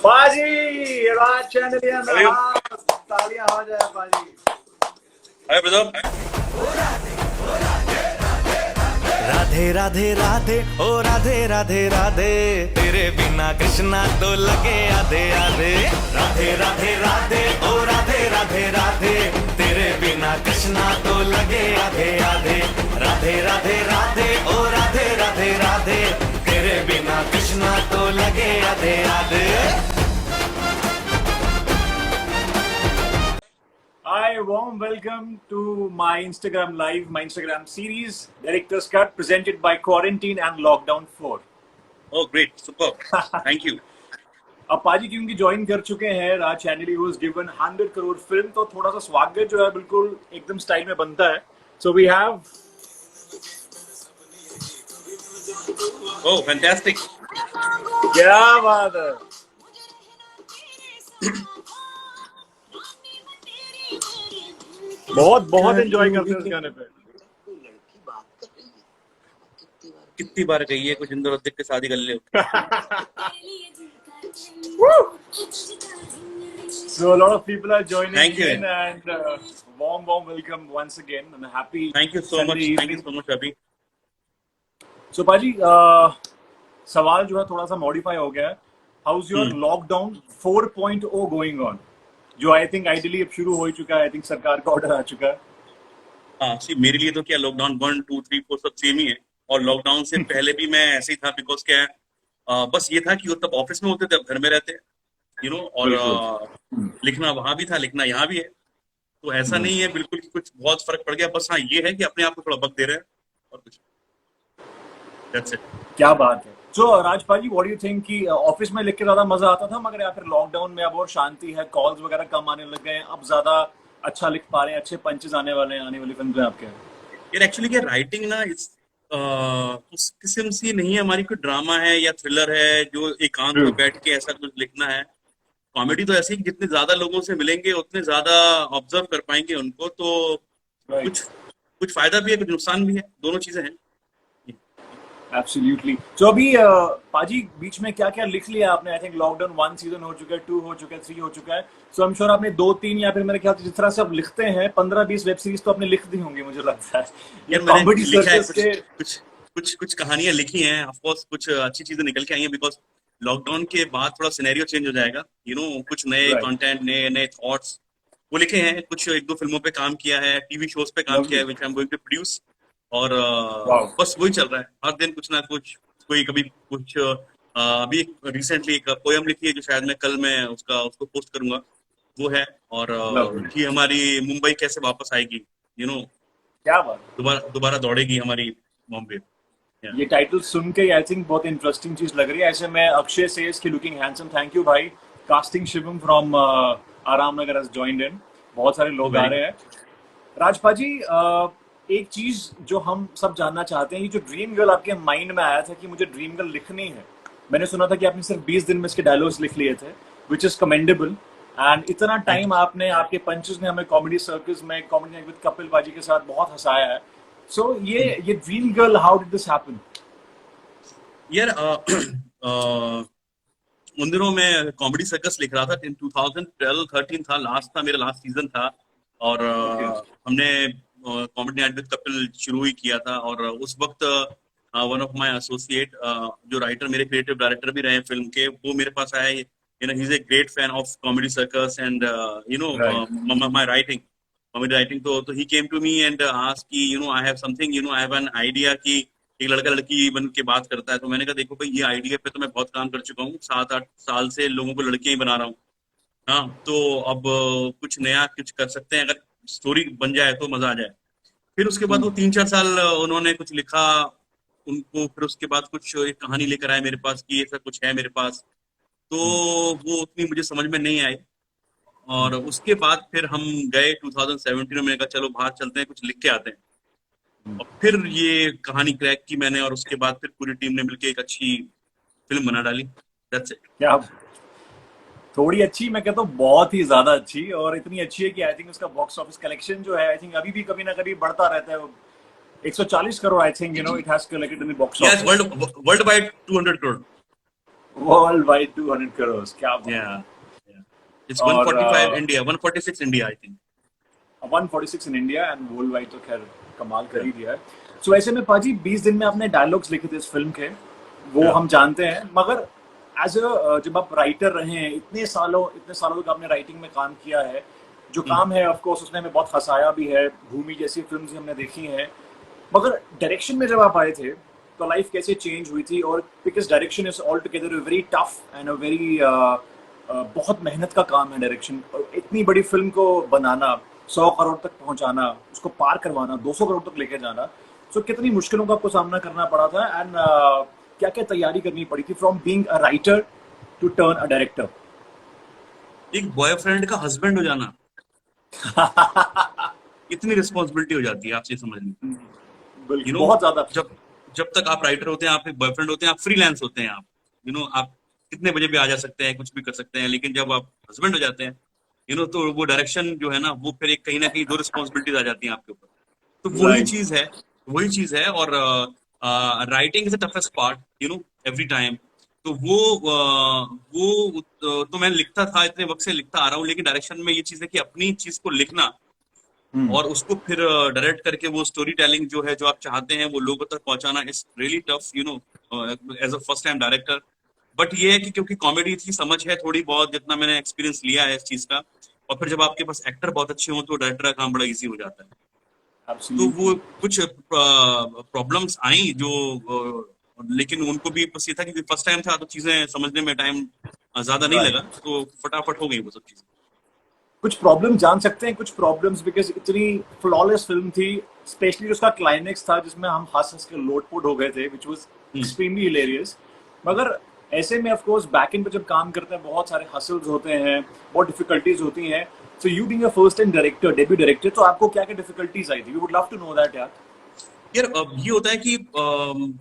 पाजी राज चैनलियन तालियां हो जाए पाजी। Hi brother. राधे राधे राधे ओ राधे राधे राधे, तेरे बिना कृष्णा तो लगे आधे आधे। राधे राधे राधे ओ राधे राधे राधे, तेरे बिना कृष्णा तो लगे आधे आधे। राधे राधे राधे ओ राधे राधे राधे, तेरे बिना कृष्णा तो लगे आधे आधे। Hi, warm welcome to my Instagram live, my Instagram series, Director's Cut, presented by Quarantine and Lockdown 4. Oh great, super, thank you. अब पाजी क्योंकि ज्वाइन कर चुके हैं राज चैनली वाज गिवन 100 करोड़ फिल्म, तो थोड़ा सा स्वागत जो है बिल्कुल एकदम स्टाइल में बनता है। So we have oh fantastic. क्या बात है। बहुत बहुत एंजॉय करते हैं इस गाने पे। कितनी बार कही है कुछ इंदौर देख के शादी कर ले। So a lot of people are joining Thank you. in and warm welcome once again and a happy thank you so much, Sunday thank you evening. So much अभी। So पाजी सवाल जो है थोड़ा सा मॉडिफाई हो गया है। How is your lockdown 4.0 going on, जो आई थिंक आइडियली अब शुरू हो ही चुका है। आई थिंक सरकार का ऑर्डर आ चुका है। हाँ सी, मेरे लिए तो क्या लॉकडाउन 1 2 3 4 सब सेम ही है। और लॉकडाउन से पहले भी मैं ऐसे ही था, बिकॉज क्या है, बस ये था कि वो तब ऑफिस में होते थे, अब घर में रहते, और लिखना वहां भी था, लिखना यहाँ भी है। तो ऐसा नहीं है बिल्कुल कि कुछ बहुत फर्क पड़ गया। बस हाँ ये है कि अपने आप को थोड़ा वक्त दे रहे हैं और कुछ। That's it. क्या बात है। सो राजपाल जी, व्हाट डू यू थिंक कि ऑफिस में लिख के ज्यादा मजा आता था, मगर या फिर लॉकडाउन में अब और शांति है, कॉल्स वगैरह कम आने लग गए हैं, अब ज्यादा अच्छा लिख पा रहे हैं, अच्छे पंचेस आने वाले हैं आने वाली फिल्म में आपके? यार एक्चुअली क्या, राइटिंग ना उस किस्म से नहीं है हमारी, कोई ड्रामा है या थ्रिलर है जो एकांत में बैठ के ऐसा कुछ लिखना है। कॉमेडी तो ऐसी कि जितने ज्यादा लोगों से मिलेंगे उतने ज्यादा ऑब्जर्व कर पाएंगे उनको, तो राइट, कुछ फायदा भी है, कुछ नुकसान भी है, दोनों चीजें हैं। एब्सोल्युटली। तो अभी पाजी बीच में क्या क्या लिख लिया आपने? आई थिंक लॉकडाउन 1 सीजन हो चुका है, 2 हो चुका है, 3 हो चुका है। सो आई एम श्योर आपने 2-3 या फिर मेरे ख्याल से जिस तरह से आप लिखते हैं 15-20 वेब सीरीज तो आपने लिख दी होंगी, मुझे लगता है। ये यार मैंने कॉमेडी लिखा है, सर्कस के कुछ कहानियां लिखी हैं, ऑफ कोर्स कुछ अच्छी चीजें निकल के आई हैं, बिकॉज लॉकडाउन के बाद थोड़ा सिनेरियो चेंज हो जाएगा, कुछ नए राइट, कंटेंट, नए नए थॉट्स वो लिखे हैं। कुछ 1-2 फिल्मों पे काम किया है, टीवी शोज पे काम किया है, which I am going to produce. और वाओ, बस वही चल रहा है, हर दिन कुछ ना कुछ, कोई कभी कुछ। अभी रिसेंटली एक पोयम लिखी है जो शायद मैं उसको पोस्ट करूंगा, वो है। और लवली, कि हमारी मुंबई कैसे वापस आएगी, यू नो क्या बात। दोबारा दौड़ेगी हमारी बॉम्बे। ये टाइटल सुन के आई थिंक बहुत इंटरेस्टिंग चीज लग रही है। ऐसे में अक्षय सेज की लुकिंग हैंडसम, थैंक यू भाई। कास्टिंग शिवम फ्रॉम आराम नगर हैज जॉइंड इन। बहुत सारे लोग आ रहे हैं। राजपा जी, एक चीज जो हम सब जानना चाहते हैं, ये जो ड्रीम गर्ल आपके माइंड में आया था कि मुझे ड्रीम गर्ल लिखनी है, मैंने सुना था कि आपने सिर्फ 20 दिन में इसके डायलॉग्स लिख लिए थे, विच इज कमेंडेबल। एंड इतना टाइम आपने, आपके पंचेस ने हमें कॉमेडी सर्कस में, कॉमेडी नाइट विद कपिल बाजी के साथ बहुत हंसाया है। सो ये dream girl, how did this happen? यार उन दिनों मैं कॉमेडी सर्कस लिख रहा था, 2012-13 था, मेरा लास्ट सीजन था। और हमने कॉमेडी नाइट विद कपिल शुरू ही किया था। और उस वक्त वन ऑफ माय एसोसिएट, जो राइटर, मेरे क्रिएटिव डायरेक्टर भी रहे फिल्म के, वो मेरे पास आए। He is a great fan of comedy circus and my writing, comedy writing. तो he came to me and asked कि I have something, I have an idea कि एक लड़का लड़की बन के बात करता है। तो मैंने कहा देखो भाई, ये आइडिया पे तो मैं बहुत काम कर चुका हूँ, 7-8 साल से लोगों को लड़कियां ही बना रहा हूँ। हाँ, तो अब कुछ नया कुछ कर सकते हैं, अगर स्टोरी बन जाए तो मजा आ जाए। फिर उसके बाद वो 3-4 साल उन्होंने कुछ लिखा उनको, फिर उसके बाद कुछ एक कहानी लेकर आए मेरे पास कि ऐसा कुछ है मेरे पास। तो वो उतनी मुझे समझ में नहीं आई। और उसके बाद फिर हम गए 2017 में, मैंने कहा चलो बाहर चलते हैं, कुछ लिख के आते हैं। और फिर ये कहानी क्रैक की मैंने, और उसके बाद फिर पूरी टीम ने मिलकर एक अच्छी फिल्म बना डाली। That's it. क्या थोड़ी अच्छी, मैं कहता हूँ बहुत ही ज्यादा अच्छी, और इतनी अच्छी है कि आई थिंक उसका बॉक्स ऑफिस कलेक्शन जो है, आई थिंक अभी भी कभी ना कभी बढ़ता रहता है। 140 crore I think it has collected in the box Yes, office. worldwide 200 crore. World wide 200 crore, क्या बात। Yeah, yeah. It's और 145 India, 146 India, I think. 146 in India and world wide तो खैर कमाल कर ही दिया है। सो ऐसे में पाजी 20 दिन में आपने डायलॉग्स लिखे थे इस फिल्म के, वो Yeah. हम जानते हैं, मगर एज अ जब आप राइटर रहे हैं इतने सालों तक आपने राइटिंग में काम किया है, जो काम है ऑफ कोर्स उसने हमें बहुत हंसाया भी है, भूमि जैसी फिल्म्स हमने देखी हैं, मगर डायरेक्शन में जब आप आए थे तो लाइफ कैसे चेंज हुई थी? और because direction is all together very tough and a very बहुत मेहनत का काम है डायरेक्शन, और इतनी बड़ी फिल्म को बनाना, 100 करोड़ तक पहुंचाना, उसको पार करवाना, 200 करोड़ तक लेके जाना, सो कितनी मुश्किलों का आपको सामना करना पड़ा था, एंड क्या क्या तैयारी करनी पड़ी थी from being a writer to turn a director? एक बॉयफ्रेंड का हस्बैंड हो जाना, इतनी रिस्पॉन्सिबिलिटी हो जाती है, आपसे समझ लीजिए। बिल्कुल, बहुत ज्यादा। जब जब तक आप राइटर होते हैं, आप एक बॉयफ्रेंड होते हैं, आप फ्रीलांस होते हैं, आप आप कितने बजे भी आ जा सकते हैं, कुछ भी कर सकते हैं, लेकिन जब आप हस्बैंड हो जाते हैं, तो वो डायरेक्शन जो है ना, वो फिर एक कहीं ना कहीं 2 रिस्पॉन्सिबिलिटीज आ जाती हैं आपके ऊपर। तो राइट। वही चीज है। और writing is the toughest part, every time. तो तो मैं लिखता था, इतने वक्त से लिखता आ रहा हूँ, लेकिन डायरेक्शन में ये चीज है कि अपनी चीज को लिखना और उसको फिर डायरेक्ट करके वो स्टोरी टेलिंग जो है, जो आप चाहते हैं, वो लोगों तक पहुंचाना is really tough, as a first time director. But ये है कि क्योंकि कॉमेडी थी, समझ है थोड़ी बहुत, जितना मैंने एक्सपीरियंस लिया है इस चीज का, और फिर जब आपके पास एक्टर बहुत अच्छे हों तो डायरेक्टर का काम बड़ा इजी हो जाता है। तो वो एब्सोल्युटली। कुछ प्रॉब्लम्स आई जो लेकिन उनको भी बस ये था कि फर्स्ट टाइम था, तो चीजें समझने में टाइम ज्यादा नहीं लगा, राइट। तो फटाफट हो गई वो सब चीजें। कुछ प्रॉब्लम जान सकते हैं, कुछ प्रॉब्लम्स, बिकॉज इतनी फ्लॉलेस फिल्म थी, स्पेशली उसका क्लाइमेक्स था जिसमें हम हंस हंस के लोटपोट हो गए थे, which was hmm. Extremely hilarious. मगर ऐसे में ऑफ कोर्स बैक एंड पे जब काम करते हैं बहुत सारे हसल्स होते हैं, बहुत डिफिकल्टीज होती हैं। So you being a first time director, debut director, तो आपको क्या क्या डिफिकल्टीज आई थी? We would love to know that यार। यार, ये होता है कि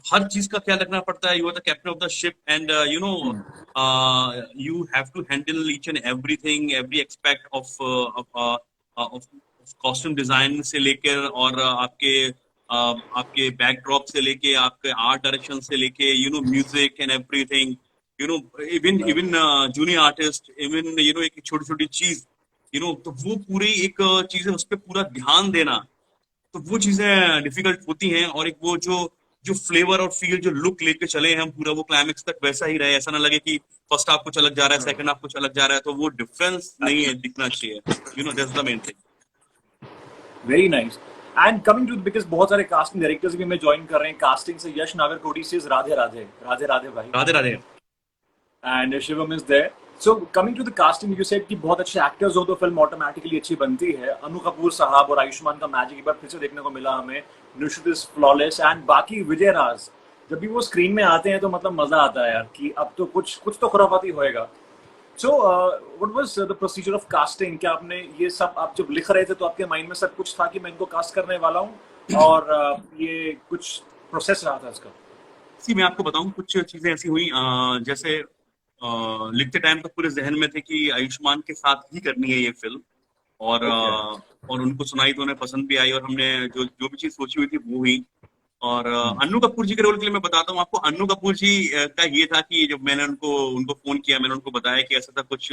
हर चीज का ख्याल रखना पड़ता है। You are the captain of the ship, and you have to handle each and everything, every aspect of costume design से लेकर, और आपके बैकड्रॉप से लेके, आपके आर्ट डायरेक्शन से लेके, music and everything, even even junior artist, even एक छोटी छोटी चीज, तो वो पूरी एक चीज है, उस पर पूरा ध्यान देना। तो वो चीजें डिफिकल्ट होती हैं। और एक वो जो जो फ्लेवर और फील, जो लुक लेके चले हैं हम पूरा, वो क्लाइमेक्स तक वैसा ही रहे, ऐसा ना लगे कि फर्स्ट हाफ कुछ अलग जा रहा है, सेकंड हाफ कुछ अलग जा रहा है, तो वो डिफरेंस नहीं है, दिखना चाहिए। That's the main thing. Very nice. And coming to, because बहुत सारे कास्टिंग डायरेक्टर्स भी हमें ज्वाइन कर रहे हैं। कास्टिंग से यश नागरकोटी से राधे राधे, राधे राधे भाई, Radhe Radhe. and Shivam is there. So coming to the casting, you said कि बहुत अच्छे एक्टर्स हो तो फिल्म ऑटोमेटिकली अच्छी बनती है। अनु कपूर साहब और आयुष्मान का मैजिक एक बार फिर से देखने को मिला हमें। नुषित इज फ्लॉलेस, एंड बाकी विजय राज, जब भी वो स्क्रीन में आते हैं तो मतलब मजा आता है यार कि अब तो कुछ कुछ तो खुराफाती होएगा। So what was the procedure of casting? क्या आपने ये सब, आप जब लिख रहे थे तो आपके माइंड में सब कुछ था कि मैं इनको कास्ट करने वाला हूँ, और ये कुछ प्रोसेस रहा था इसका? मैं आपको बताऊं, कुछ चीजें ऐसी हुई, जैसे लिखते टाइम तो पूरे जहन में थे कि आयुष्मान के साथ ही करनी है ये फिल्म, और और उनको सुनाई तो उन्हें पसंद भी आई, और हमने जो जो भी चीज सोची हुई थी वो हुई। और अन्नू कपूर जी के रोल के लिए मैं बताता हूँ आपको, अन्नू कपूर जी का ये था कि जब मैंने उनको फोन किया, मैंने उनको बताया कि ऐसा था कुछ,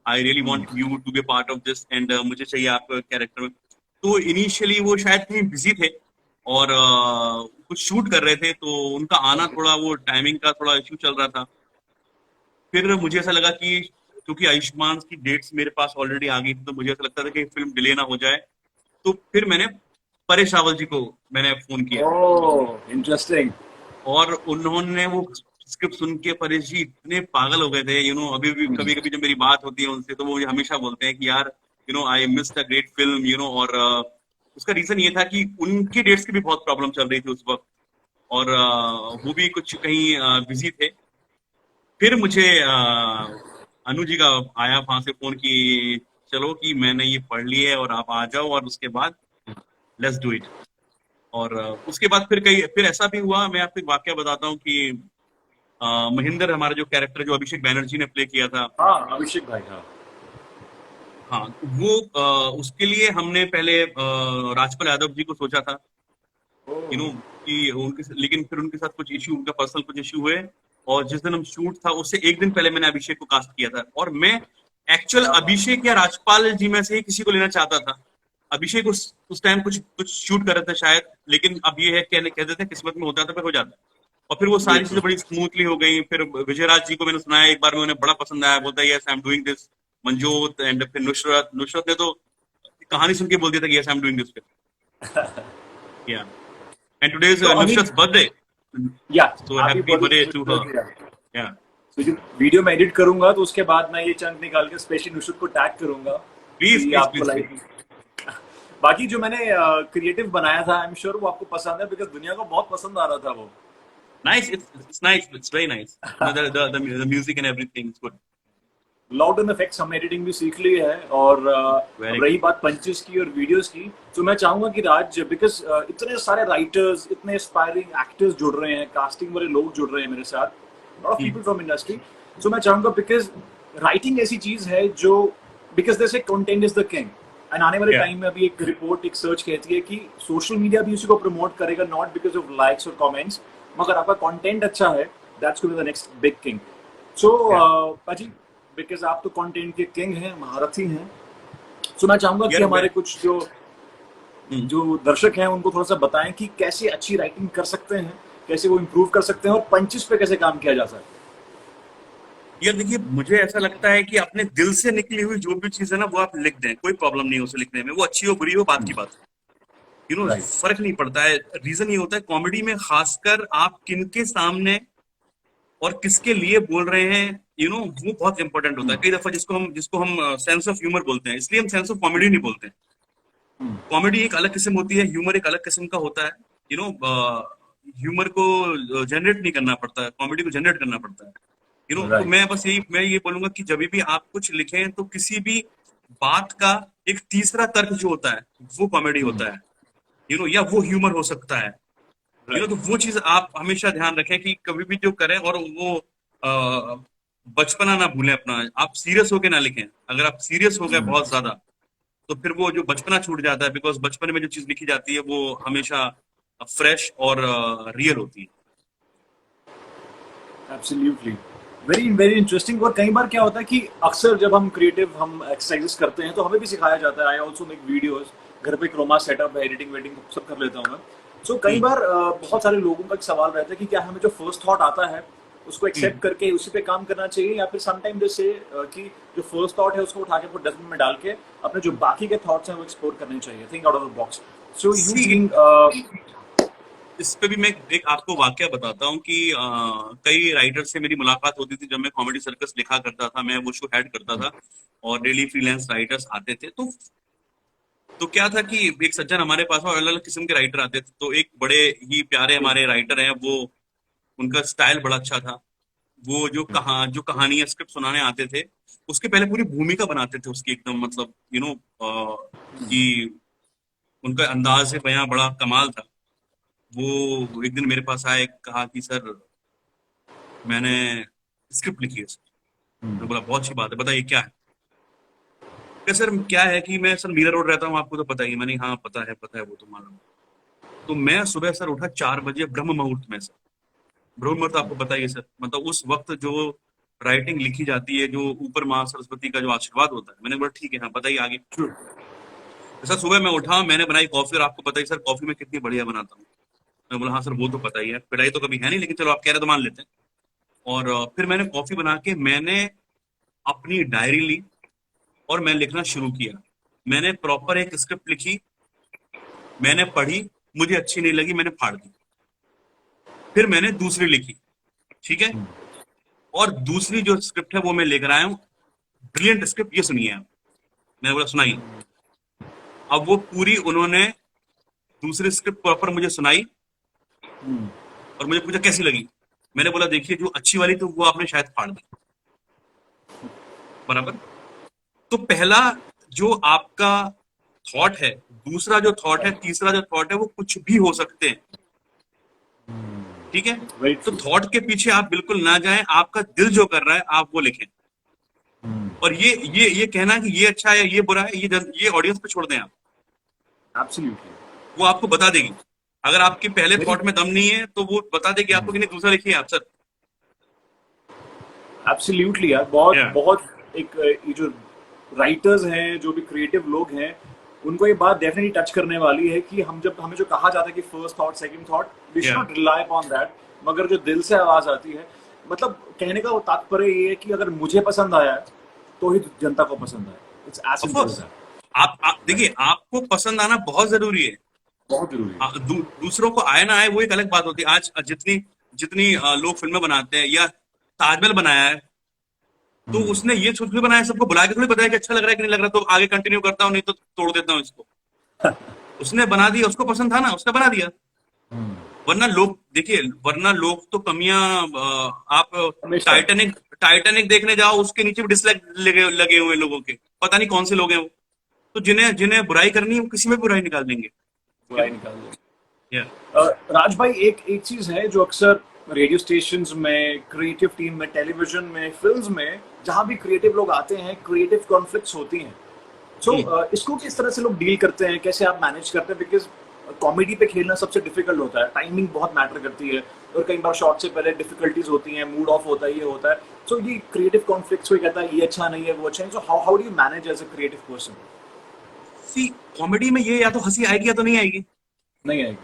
I really want you to be part of this, and मुझे चाहिए आप कैरेक्टर में। तो इनिशियली वो शायद कहीं बिजी थे, और कुछ शूट कर रहे थे, तो उनका आना थोड़ा, वो टाइमिंग का थोड़ा इश्यू चल रहा था। फिर मुझे ऐसा लगा कि क्योंकि आयुष्मान की डेट्स मेरे पास ऑलरेडी आ गई थी, तो मुझे ऐसा लगता था कि फिल्म डिले ना हो जाए, तो फिर मैंने परेश रावल जी को मैंने फोन किया। Oh interesting. और उन्होंने वो स्क्रिप्ट सुन के, परेश जी इतने पागल हो गए थे। अभी भी कभी कभी जब मेरी बात होती है उनसे, तो वो मुझे हमेशा बोलते हैं कि यार, I missed a great film, और उसका रीजन ये था कि उनकी डेट्स की भी बहुत प्रॉब्लम चल रही थी उस वक्त, और वो भी कुछ कहीं बिजी थे। फिर मुझे अनु जी का आया वहां से फोन कि चलो, कि मैंने ये पढ़ लिया है और आप आ जाओ, और उसके बाद लेट्स डू इट। और उसके बाद फिर ऐसा भी हुआ। मैं आपको एक वाक्य बताता हूँ कि महेंद्र, हमारा जो कैरेक्टर, जो अभिषेक बैनर्जी ने प्ले किया था, हाँ अभिषेक भाई, हाँ हाँ, तो वो उसके लिए हमने पहले राजपाल यादव जी को सोचा था, कि उनके, लेकिन फिर उनके साथ कुछ इश्यू, उनका पर्सनल कुछ इश्यू हुए, और जिस दिन हम शूट था उससे एक दिन पहले मैंने अभिषेक को कास्ट किया था, और मैं एक्चुअल अभिषेक या राजपाल जी में से ही किसी को लेना चाहता था। अभिषेक उस टाइम कुछ शूट कर रहे थे शायद, लेकिन अब ये है कह देते हैं किस्मत में होता था, फिर हो जाता है। और फिर वो सारी चीजें बड़ी स्मूथली हो गई। फिर विजयराज जी को मैंने सुनाया एक बार में, उन्हें बड़ा पसंद आया, बोलता है yes I am doing this. Manjot and फिर नुसरत ने तो कहानी सुन के बोल दिया था कि yes I am doing this. Yeah and today is Nusrat's birthday, yeah so happy birthday to her. या तो जो वीडियो में एडिट करूंगा तो उसके बाद मैं ये चंक निकाल के स्पेशली नुसरत को टैग करूंगा। प्लीज आपको लाइक बाकी जो मैंने क्रिएटिव बनाया था, आई एम श्योर वो आपको पसंद है, बिकॉज दुनिया को बहुत पसंद आ रहा था वो। Nice, it's nice, it's very nice. The music and everything is good. Lockdown effects हम एडिटिंग भी सीख ली है, और अब रही बात पंचेस की और वीडियोस की, तो मैं चाहूंगा कि राज, बिकॉज इतने सारे राइटर्स, इतने एस्पायरिंग एक्टर्स जुड़ रहे हैं, कास्टिंग वाले लोग जुड़ रहे हैं मेरे साथ, lot of people from industry, so मैं चाहूंगा बिकॉज राइटिंग ऐसी चीज है जो, बिकॉज दे से content is the king, and आने वाले टाइम में अभी एक रिपोर्ट, एक सर्च कहती है कि सोशल मीडिया भी उसी को प्रमोट करेगा, नॉट बिकॉज ऑफ लाइक्स और कमेंट्स, मगर आपका कंटेंट अच्छा है, that's going to be the next big king. So पाजी, बिकॉज आप तो कंटेंट के किंग हैं, महारथी हैं, सो मैं चाहूंगा कि हमारे कुछ जो दर्शक हैं उनको थोड़ा सा बताएं कि कैसे अच्छी राइटिंग कर सकते हैं, कैसे वो इम्प्रूव कर सकते हैं, और पंचेस पे कैसे काम किया जा सकता है। यार देखिए, मुझे ऐसा लगता है कि अपने दिल से निकली हुई जो भी चीज है ना, वो आप लिख दें, कोई प्रॉब्लम नहीं है उसे लिखने में, वो अच्छी हो बुरी हो बात की बात है, यू नो, फर्क नहीं पड़ता है। रीजन ये होता है कॉमेडी में खासकर आप किनके सामने और किसके लिए बोल रहे हैं, यू नो, वो बहुत इंपॉर्टेंट होता है। कई दफा जिसको हम सेंस ऑफ ह्यूमर बोलते हैं, इसलिए हम सेंस ऑफ कॉमेडी नहीं बोलते। कॉमेडी एक अलग किस्म होती है, ह्यूमर एक अलग किस्म का होता है, यू नो। ह्यूमर को जनरेट नहीं करना पड़ता, कॉमेडी को जनरेट करना पड़ता है, यू नो। तो मैं ये बोलूंगा कि जब भी आप कुछ लिखें तो किसी भी बात का एक तीसरा तर्क जो होता है वो कॉमेडी होता है, यू नो, या वो ह्यूमर हो सकता है, यू नो। तो वो चीज आप हमेशा ध्यान रखें कि कभी भी जो करें, और वो बचपना ना भूलें अपना। आप सीरियस होके ना लिखें, अगर आप सीरियस हो गए बहुत ज्यादा तो फिर वो जो बचपना छूट जाता है, बिकॉज बचपन में जो चीज लिखी जाती है वो हमेशा फ्रेश और रियल होती है। Absolutely, very very interesting. और कई बार क्या होता है कि अक्सर जब हम क्रिएटिव एक्सरसाइजेस करते हैं तो हमें भी सिखाया जाता है, आई ऑल्सो मेक वीडियोस, घर पे क्रोमा सेटअप है, एडिटिंग वेडिंग सब कर लेता हूँ मैं। सो कई बार बहुत सारे लोगों का एक सवाल रहता है कि क्या हमें जो फर्स्ट थॉट आता है उसको एक्सेप्ट करके उसी पे काम करना चाहिए, या फिर समटाइम जैसे कि जो फर्स्ट थॉट है उसको उठा के डस्टबिन में डाल के अपने जो बाकी के थॉट्स हैं वो एक्सप्लोर करने चाहिए, think out of the box. So इस पे भी मैं एक आपको वाकया बताता हूँ कि कई राइटर से मेरी मुलाकात होती थी जब मैं कॉमेडी सर्कस लिखा करता था, मैं वो शो हेड करता था, और डेली फ्रीलांस राइटर्स आते थे। तो क्या था कि एक सज्जन हमारे पास अलग अलग किस्म के राइटर आते थे। तो एक बड़े ही प्यारे हमारे राइटर हैं, वो उनका स्टाइल बड़ा अच्छा था। वो जो कहानियां स्क्रिप्ट सुनाने आते थे उसके पहले पूरी भूमिका बनाते थे उसकी, एकदम मतलब यू नो कि उनका अंदाज से बयां बड़ा कमाल था। वो एक दिन मेरे पास आए, कहा कि सर मैंने स्क्रिप्ट लिखी है सर। मैं बोला बहुत अच्छी बात है, बताइए क्या है। सर क्या है कि मैं सर मीरा रोड रहता हूँ, आपको तो पता ही है। मैंने हाँ पता है वो तो मालूम। तो मैं सुबह सर उठा 4 बजे ब्रह्म मुहूर्त में। सर ब्रह्म मुहूर्त आपको बताइए सर, मतलब उस वक्त जो राइटिंग लिखी जाती है, जो ऊपर माँ सरस्वती का जो आशीर्वाद होता है। मैंने बोला ठीक है, हाँ बताइए आगे। सर सुबह मैं उठा, मैंने बनाई कॉफी, और आपको पता ही सर कॉफी में कितनी बढ़िया बनाता हूँ। मैं बोला हाँ सर वो तो पता ही है, पिटाई तो कभी है नहीं, लेकिन चलो आप कह रहे तो मान लेते हैं। और फिर मैंने कॉफी बना के मैंने अपनी डायरी ली और मैं लिखना शुरू किया। मैंने प्रॉपर एक स्क्रिप्ट लिखी, मैंने पढ़ी, मुझे अच्छी नहीं लगी, मैंने फाड़ दी। फिर मैंने दूसरी लिखी, ठीक है, और दूसरी जो स्क्रिप्ट है वो मैं लेकर आया हूँ। ब्रिलियंट स्क्रिप्ट, ये सुनिए आप। मैंने बोला सुनाइए। अब वो पूरी उन्होंने दूसरी स्क्रिप्ट प्रॉपर मुझे सुनाई और मुझे पूछा कैसी लगी। मैंने बोला देखिए जो अच्छी वाली तो वो आपने शायद फाड़ दी, बराबर। तो पहला जो आपका थॉट है, दूसरा जो थॉट है, तीसरा जो थॉट है, वो कुछ भी हो सकते हैं, ठीक है। तो थॉट के पीछे आप बिल्कुल ना जाएं, आपका दिल जो कर रहा है आप वो लिखें। और ये कहना कि ये अच्छा है ये बुरा है, ये ऑडियंस पे छोड़ दें आप। एब्सोल्युटली, वो आपको बता देगी। अगर आपके पहले थॉट में दम नहीं है तो वो बता देगी आपको कि नहीं दूसरा लिखिए आप सर। एब्सोल्युटली यार, बहुत Yeah. बहुत एक ये जो राइटर्स हैं, जो भी क्रिएटिव लोग हैं, उनको ये बात डेफिनेटली टच करने वाली है कि हम जब हमें जो कहा जाता है कि first thought second thought, we should Yeah. Not rely upon that, मगर जो दिल से आवाज आती है, मतलब कहने का वो तात्पर्य ये है कि अगर मुझे पसंद आया है, तो ही जनता को पसंद आया। It's as Of simple as course. That. आप देखिए, आपको पसंद आना बहुत जरूरी है। बहुत जरूरी है। दूसरों को आए ना आए वो एक अलग बात होती है। आज जितनी जितनी लोग फिल्में बनाते हैं, या ताजमहल बनाया है, तो उसने ये सोच के बनाया, सबको बुला के थोड़ी बताया कि अच्छा लग रहा है कि नहीं लग रहा, तो आगे कंटिन्यू करता हूँ, नहीं तो तोड़ देता हूँ इसको। उसने बना दिया, उसको पसंद था ना, उसने बना दिया। वरना लोग देखिए, वरना लोग तो कमियां, आप हमेशा। टाइटैनिक देखने जाओ, उसके नीचे भी डिसलाइक लगे हुए हैं लोगों के, पता नहीं कौन से लोग हैं वो। तो जिन्हें जिन्हें बुराई करनी है वो किसी में बुराई निकाल देंगे। बुराई निकाल दे। Yeah. राज भाई, एक एक चीज है जो अक्सर रेडियो स्टेशंस में, क्रिएटिव टीम में, टेलीविजन में, फिल्म्स में, जहां भी क्रिएटिव लोग आते हैं, क्रिएटिव कॉन्फ्लिक्ट्स होती हैं। सो इसको किस तरह से लोग डील करते हैं, कैसे आप मैनेज करते हैं? बिकॉज कॉमेडी पे खेलना सबसे डिफिकल्ट होता है, टाइमिंग बहुत मैटर करती है, और कई बार शॉट से पहले डिफिकल्टीज होती हैं, मूड ऑफ होता है, ये होता है। सो ये क्रिएटिव कॉन्फ्लिक्ट्स, कोई कहता है ये अच्छा नहीं है, वो अच्छा है, so how do you manage as a creative person? See, comedy में ये या तो हंसी आएगी या तो नहीं आएगी। नहीं आएगी।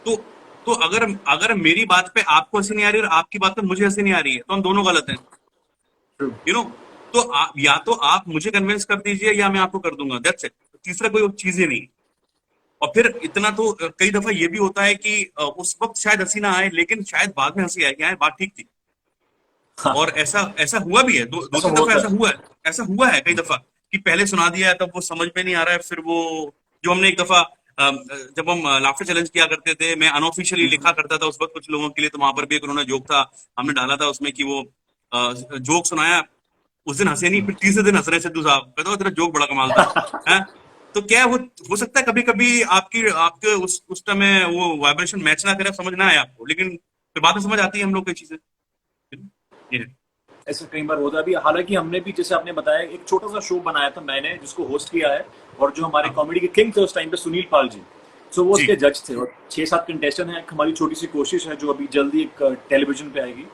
तो तो अगर अगर मेरी बात पे आपको हंसी नहीं आ रही और आपकी बात पे मुझे हंसी नहीं आ रही है, तो हम दोनों गलत हैं। True. यू नो, तो या तो आप मुझे कन्विंस कर दीजिए या मैं आपको कर दूंगा, दैट्स इट। तीसरा कोई चीज ही नहीं। और फिर इतना तो कई दफा ये भी होता है कि उस वक्त शायद हंसी ना आए, लेकिन शायद बाद में हंसी आए कि हाँ, बात ठीक थी। हाँ। और ऐसा ऐसा हुआ भी है, दो ऐसा तीन दफा होता ऐसा है। हुआ है। ऐसा हुआ है कई दफा कि पहले सुना दिया है, तब वो समझ में नहीं आ रहा है, फिर वो जो हमने एक दफा जब हम लाफ्टर चैलेंज किया करते थे, मैं अनऑफिशियली लिखा करता था उस वक्त कुछ लोगों के लिए, तो वहां पर भी एक उन्होंने जोक था, हमने डाला था उसमें कि वो जोक सुनाया, उस दिन हंसे नहीं, फिर तीसरे दिन हंस रहे सिद्धू साहब, कहता हूँ तेरा जोक बड़ा कमाल था। हैं? तो क्या हो सकता है कभी कभी आपके उस टाइम में वो वाइब्रेशन मैच ना करे, समझ ना आए आपको, लेकिन फिर बाद में समझ आती है हम लोग कई चीजें। ये है। ऐसा कई बार होता भी। हालांकि हमने भी, जैसे आपने बताया, एक छोटा सा शो बनाया था मैंने, जिसको होस्ट किया है, और जो हमारे कॉमेडी के किंग थे उस टाइम पे, सुनील पाल जी, सो वो जी। उसके जज थे, और 6-7 कंटेस्टेंट हैं। एक हमारी छोटी सी कोशिश है जो अभी जल्दी एक टेलीविजन पे आएगी,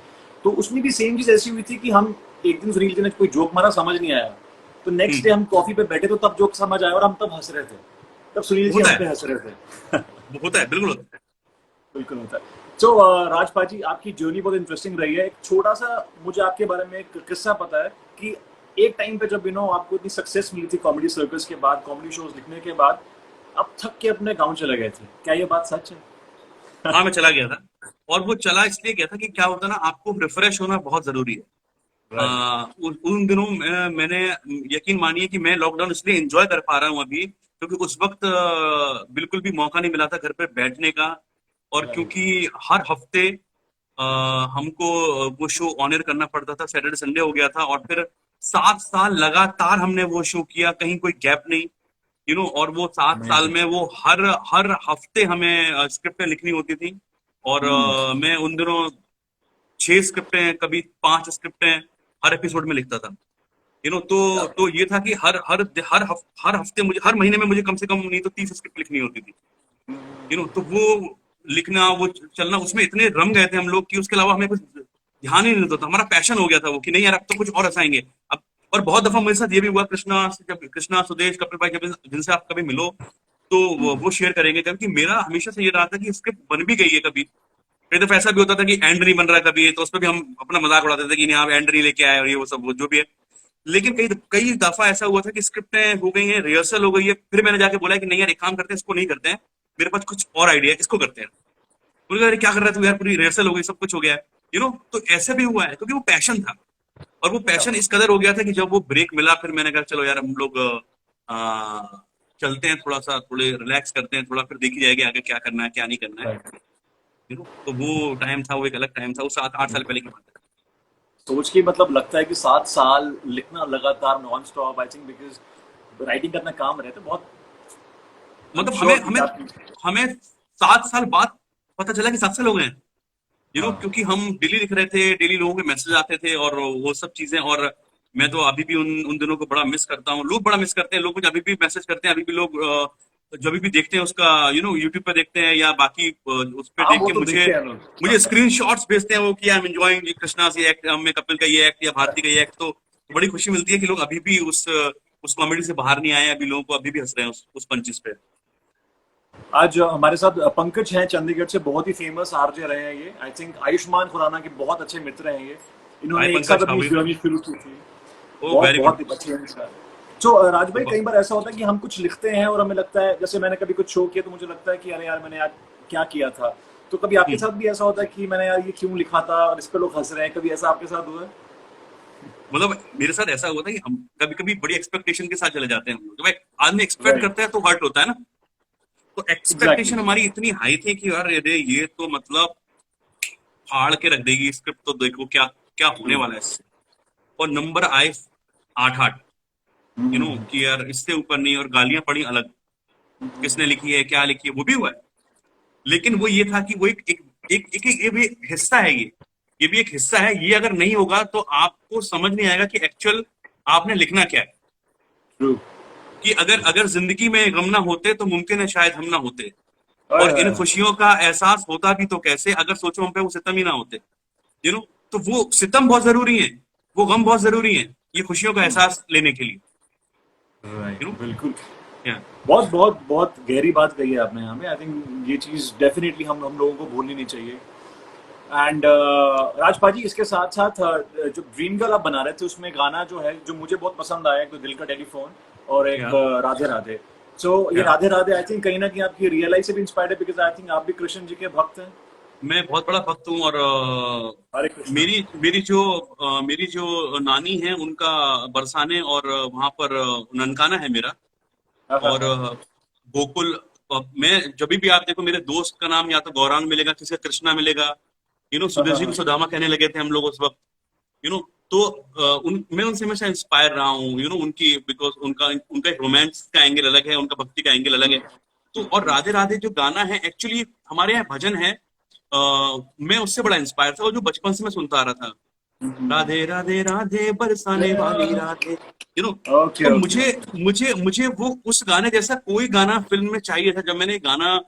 तो उसमें भी सेम चीज ऐसी हुई थी कि हम एक दिन सुनील जी ने कोई जोक मारा, समझ नहीं आया, तो नेक्स्ट डे हम कॉफी पे बैठे तो तब जोक समझ आया, और हम तब हंस रहे थे, तब सुनील जी होता हम है। पे हंस रहे थे। होता है, बिल्कुल होता है। बिल्कुल होता है। सो राजपाल जी, आपकी जर्नी बहुत इंटरेस्टिंग रही है। एक छोटा सा मुझे आपके बारे में एक किस्सा पता है कि एक टाइम पे जब आपको इतनी सक्सेस मिली थी कॉमेडी सर्कस के बाद, कॉमेडी शोज लिखने के बाद, आप थक के अपने गांव चले गए थे, क्या ये बात सच है? हाँ, मैं चला गया था, और वो चला इसलिए गया था कि क्या होता है ना, आपको रिफ्रेश होना बहुत जरूरी है। उन दिनों मैंने, यकीन मानिए कि मैं लॉकडाउन इसलिए एंजॉय कर पा रहा हूँ अभी, क्योंकि उस वक्त बिल्कुल भी मौका नहीं मिला था घर पे बैठने का, और Right. क्योंकि हर हफ्ते हमको वो शो ऑनर करना पड़ता था, सैटरडे संडे हो गया था, और फिर 7 साल लगातार हमने वो शो किया, कहीं कोई गैप नहीं, और वो 7 साल Amazing. में वो हर हफ्ते हमें स्क्रिप्टें लिखनी होती थी, और मैं उन दिनों 6 स्क्रिप्टें, कभी 5 स्क्रिप्टें हर एपिसोड में लिखता था। तो ये था कि हर हफ्ते मुझे, हर महीने में मुझे कम से कम नहीं तो 30 स्क्रिप्ट लिखनी होती थी। तो वो लिखना, वो चलना, उसमें इतने रम गए थे हम लोग कि उसके अलावा हमें कुछ ध्यान ही नहीं देता था। हमारा पैशन हो गया था वो कि नहीं यार, अब तो कुछ और हंसाएंगे अब। और बहुत दफा मेरे साथ ये भी हुआ, कृष्णा, सुदेश, कपिल भाई, जब जिनसे आप कभी मिलो तो वो शेयर करेंगे, क्योंकि मेरा हमेशा से ये रहा था कि स्क्रिप्ट बन भी गई है कभी, कई दफा ऐसा भी होता था कि एंड नहीं बन रहा कभी, तो उस पर भी हम अपना मजाक उड़ाते थे कि नहीं आप एंड नहीं लेके आए, और ये वो सब वो जो भी है। लेकिन कई दफा ऐसा हुआ था कि स्क्रिप्टें हो गई हैं, रिहर्सल हो गई है, फिर मैंने जाके बोला कि नहीं यार, एक काम करते हैं, इसको नहीं करते हैं, मेरे पास कुछ और आइडिया है, इसको करते हैं। बोले अरे क्या कर रहा है तू यार, पूरी रिहर्सल हो गई, सब कुछ हो गया है, तो ऐसे भी हुआ है, क्योंकि वो पैशन था, और वो पैशन इस कदर हो गया था कि जब वो ब्रेक मिला, फिर मैंने कहा चलो यार हम लोग चलते हैं, थोड़े रिलैक्स करते हैं थोड़ा, फिर देखी जाएगी आगे क्या करना है क्या नहीं करना है। Right. तो वो टाइम था, वो एक अलग टाइम था, वो 7-8 साल पहले की बात है। सोच के मतलब लगता है कि 7 साल लिखना लगातार non stop, I think, because writing का अपना काम रहता है बहुत। मतलब I'm sure हमें कि हमें 7 साल बाद पता चला कि 7 साल हो गए हैं, हाँ। क्योंकि हम डेली लिख रहे थे, डेली लोगों के मैसेज आते थे और वो सब चीजें, और मैं तो अभी भी उन दिनों को बड़ा मिस करता हूँ। लोग बड़ा मिस करते हैं, लोग मुझे अभी भी मैसेज करते हैं, अभी भी लोग जब भी देखते हैं उसका यूट्यूब पे देखते हैं या बाकी उस पे हाँ देख वो के तो मुझे देखते हैं लोग। मुझे स्क्रीनशॉट्स भेजते हैं वो कि आई एम एंजॉयिंग कृष्णा ये एक्ट, में कपिल का ये एक्ट या भारती का ये एक्ट, तो बड़ी खुशी मिलती है कि लोग अभी भी उस कॉमेडी से बाहर नहीं आए हैं, अभी लोगों को अभी भी हंस रहे हैं उस पंचेस पे। आज हमारे साथ पंकज हैं चंडीगढ़ से, बहुत ही फेमस आरजे रहे हैं ये। आई थिंक आयुष्मान खुराना के बहुत अच्छे मित्र हैं ये। हाय इन्होंने एक पंकज, साथ हाउ अपनी यू? जर्नी शुरू की थी। ओ बहुत वेरी बहुत गुड। ही अच्छे हैं इसका। तो राज भाई, कई बार ऐसा होता है कि हम कुछ लिखते हैं और हमें लगता है, जैसे मैंने कभी कुछ शो किया तो मुझे लगता है कि अरे यार मैंने आज क्या किया था। तो कभी आपके साथ भी ऐसा होता है कि मैंने यार ये क्यों लिखा था और इस पे लोग हंस रहे हैं, कभी ऐसा आपके साथ हुआ है? मतलब मेरे साथ ऐसा हुआ था कि हम कभी कभी बड़ी एक्सपेक्टेशन के साथ चले जाते हैं हम लोग। जब एक आदमी एक्सपेक्ट राइट, करता है तो हर्ट होता है ना। तो एग्जैक्टली। एक्सपेक्टेशन हमारी इतनी हाई थी कि यार अरे ये तो मतलब फाड़ के रख देगी स्क्रिप्ट, तो देखो क्या क्या होने वाला है इससे। और नंबर आए 8-8, कि यार इससे ऊपर नहीं, और गालियां पड़ी अलग, किसने लिखी है क्या लिखी है वो भी हुआ है। लेकिन वो ये था कि वो ये भी हिस्सा है, ये भी एक हिस्सा है। ये अगर नहीं होगा तो आपको समझ नहीं आएगा कि एक्चुअल आपने लिखना क्या है। ट्रू। कि अगर अगर जिंदगी में गम ना होते तो मुमकिन है शायद हम ना होते, और इन खुशियों का एहसास होता भी तो कैसे अगर सोचो हम पे वो सितम ही ना होते। तो वो सितम बहुत जरूरी है, वो गम बहुत जरूरी है ये खुशियों का एहसास लेने के लिए। राइट, यू नो बिल्कुल। क्या। बहुत बहुत बहुत गहरी बात कही है आपने यहाँ पे। आई थिंक ये चीज डेफिनेटली हम लोगों को भूलनी नहीं चाहिए। एंड राजपाल जी, इसके साथ साथ जो ड्रीम गर्ल आप बना रहे थे उसमें गाना जो है, जो मुझे बहुत पसंद आया, एक तो दिल का टेलीफोन और एक क्या राधे राधे। सो ये क्या राधे राधे आई थिंक कहीं ना कहीं आपकी रियल लाइफ से भी इंस्पायर्ड है, बिकॉज आई थिंक आप भी कृष्ण जी के भक्त हैं। मैं बहुत बड़ा भक्त हूँ, और हरे कृष्णा। मेरी मेरी जो नानी है उनका बरसाने, और वहां पर ननकाना है मेरा। हाँ हाँ और हाँ। गोकुल, मैं जब भी आप देखो मेरे दोस्त का नाम या तो गौरांग मिलेगा, किसी का कृष्णा मिलेगा। हाँ सुदेश हाँ जी को हाँ। सुदामा कहने लगे थे हम लोग उस वक्त। तो मैं उनसे हमेशा इंस्पायर रहा हूँ, उनकी, बिकॉज उनका उनका एक रोमांस का एंगल अलग है, उनका भक्ति का एंगल अलग है। तो और राधे राधे जो गाना है एक्चुअली हमारे यहाँ भजन है। मैं उससे बड़ा इंस्पायर था, और जो बचपन से मैं सुनता आ रहा था, राधे राधे राधे बरसाने वाली राधे। यू नो ओके तो ओके मुझे ओके। मुझे मुझे वो उस गाने जैसा कोई गाना फिल्म में चाहिए था। जब मैंने गाना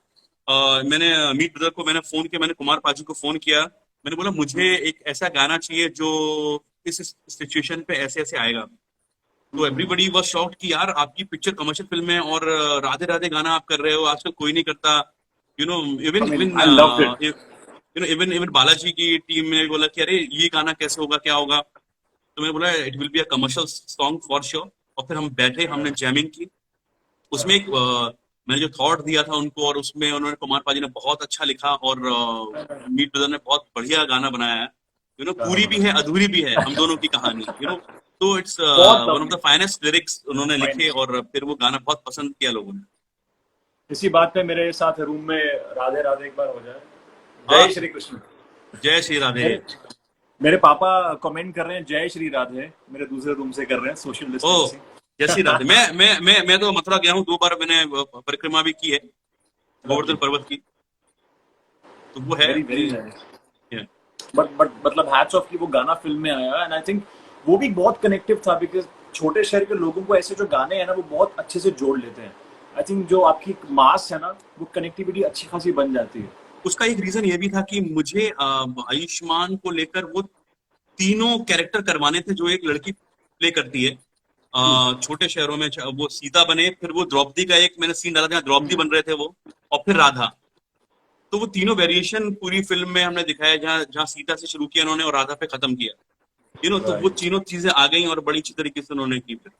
मैंने मीट ब्रदर को मैंने फोन किया, मैंने कुमार पाजी को फोन किया, मैंने बोला मुझे एक ऐसा गाना चाहिए जो इस सिचुएशन पे ऐसे ऐसे आएगा। तो एवरीबडी वाज शॉक्ड कि यार आपकी पिक्चर कमर्शियल फिल्म है और राधे राधे गाना आप कर रहे हो, आजकल कोई नहीं करता। You know I even mean even I loved it. Even even Balaji की टीम ने बोला कि अरे ये गाना कैसे होगा, क्या होगा। तो मैंने बोला it will be a commercial song for sure. और फिर हम बैठे, हमने जैमिंग की उसमें। एक मैंने जो थॉट दिया था उनको, और उसमें उन्होंने, कुमार पाजी ने बहुत अच्छा लिखा, और मीट ब्रदर ने बहुत बढ़िया गाना बनाया है। पूरी भी है अधूरी भी है हम दोनों की कहानी। तो इट्स बहुत one of the finest lyrics उन्होंने लिखे, लवली। और फिर वो गाना बहुत पसंद किया लोगों ने। इसी बात पे मेरे साथ रूम में राधे राधे एक बार हो जाए। हाँ, जय श्री कृष्ण। जय श्री राधे। मेरे मेरे पापा कमेंट कर रहे हैं जय श्री राधे, मेरे दूसरे रूम से कर रहे हैं, सोशल ओ डिस्टेंसिंग। जय श्री राधे। मैं तो मथुरा गया हूँ 2 बार, मैंने परिक्रमा भी की है गोवर्धन पर्वत की। तो वो है वेरी वेरी कि नाइस। बट मतलब हैट्स ऑफ कि वो गाना फिल्म में आया, एंड आई थिंक वो भी बहुत कनेक्टिव था, बिकॉज छोटे शहर के लोगों को ऐसे जो गाने हैं ना वो बहुत अच्छे से जोड़ लेते हैं। आई थिंक जो आपकी मास है ना, वो कनेक्टिविटी अच्छी खासी बन जाती है। उसका एक रीजन ये भी था कि मुझे आयुष्मान को लेकर वो तीनों कैरेक्टर करवाने थे जो एक लड़की प्ले करती है छोटे शहरों में। वो सीता बने, फिर वो द्रौपदी का एक मैंने सीन डाला था, द्रौपदी बन रहे थे वो, और फिर राधा। तो वो तीनों वेरिएशन पूरी फिल्म में हमने दिखाया, जहाँ जहाँ सीता से शुरू किया उन्होंने और राधा पे खत्म किया। तो वो तीनों चीजें आ गई और बड़ी अच्छी तरीके से उन्होंने की फिर।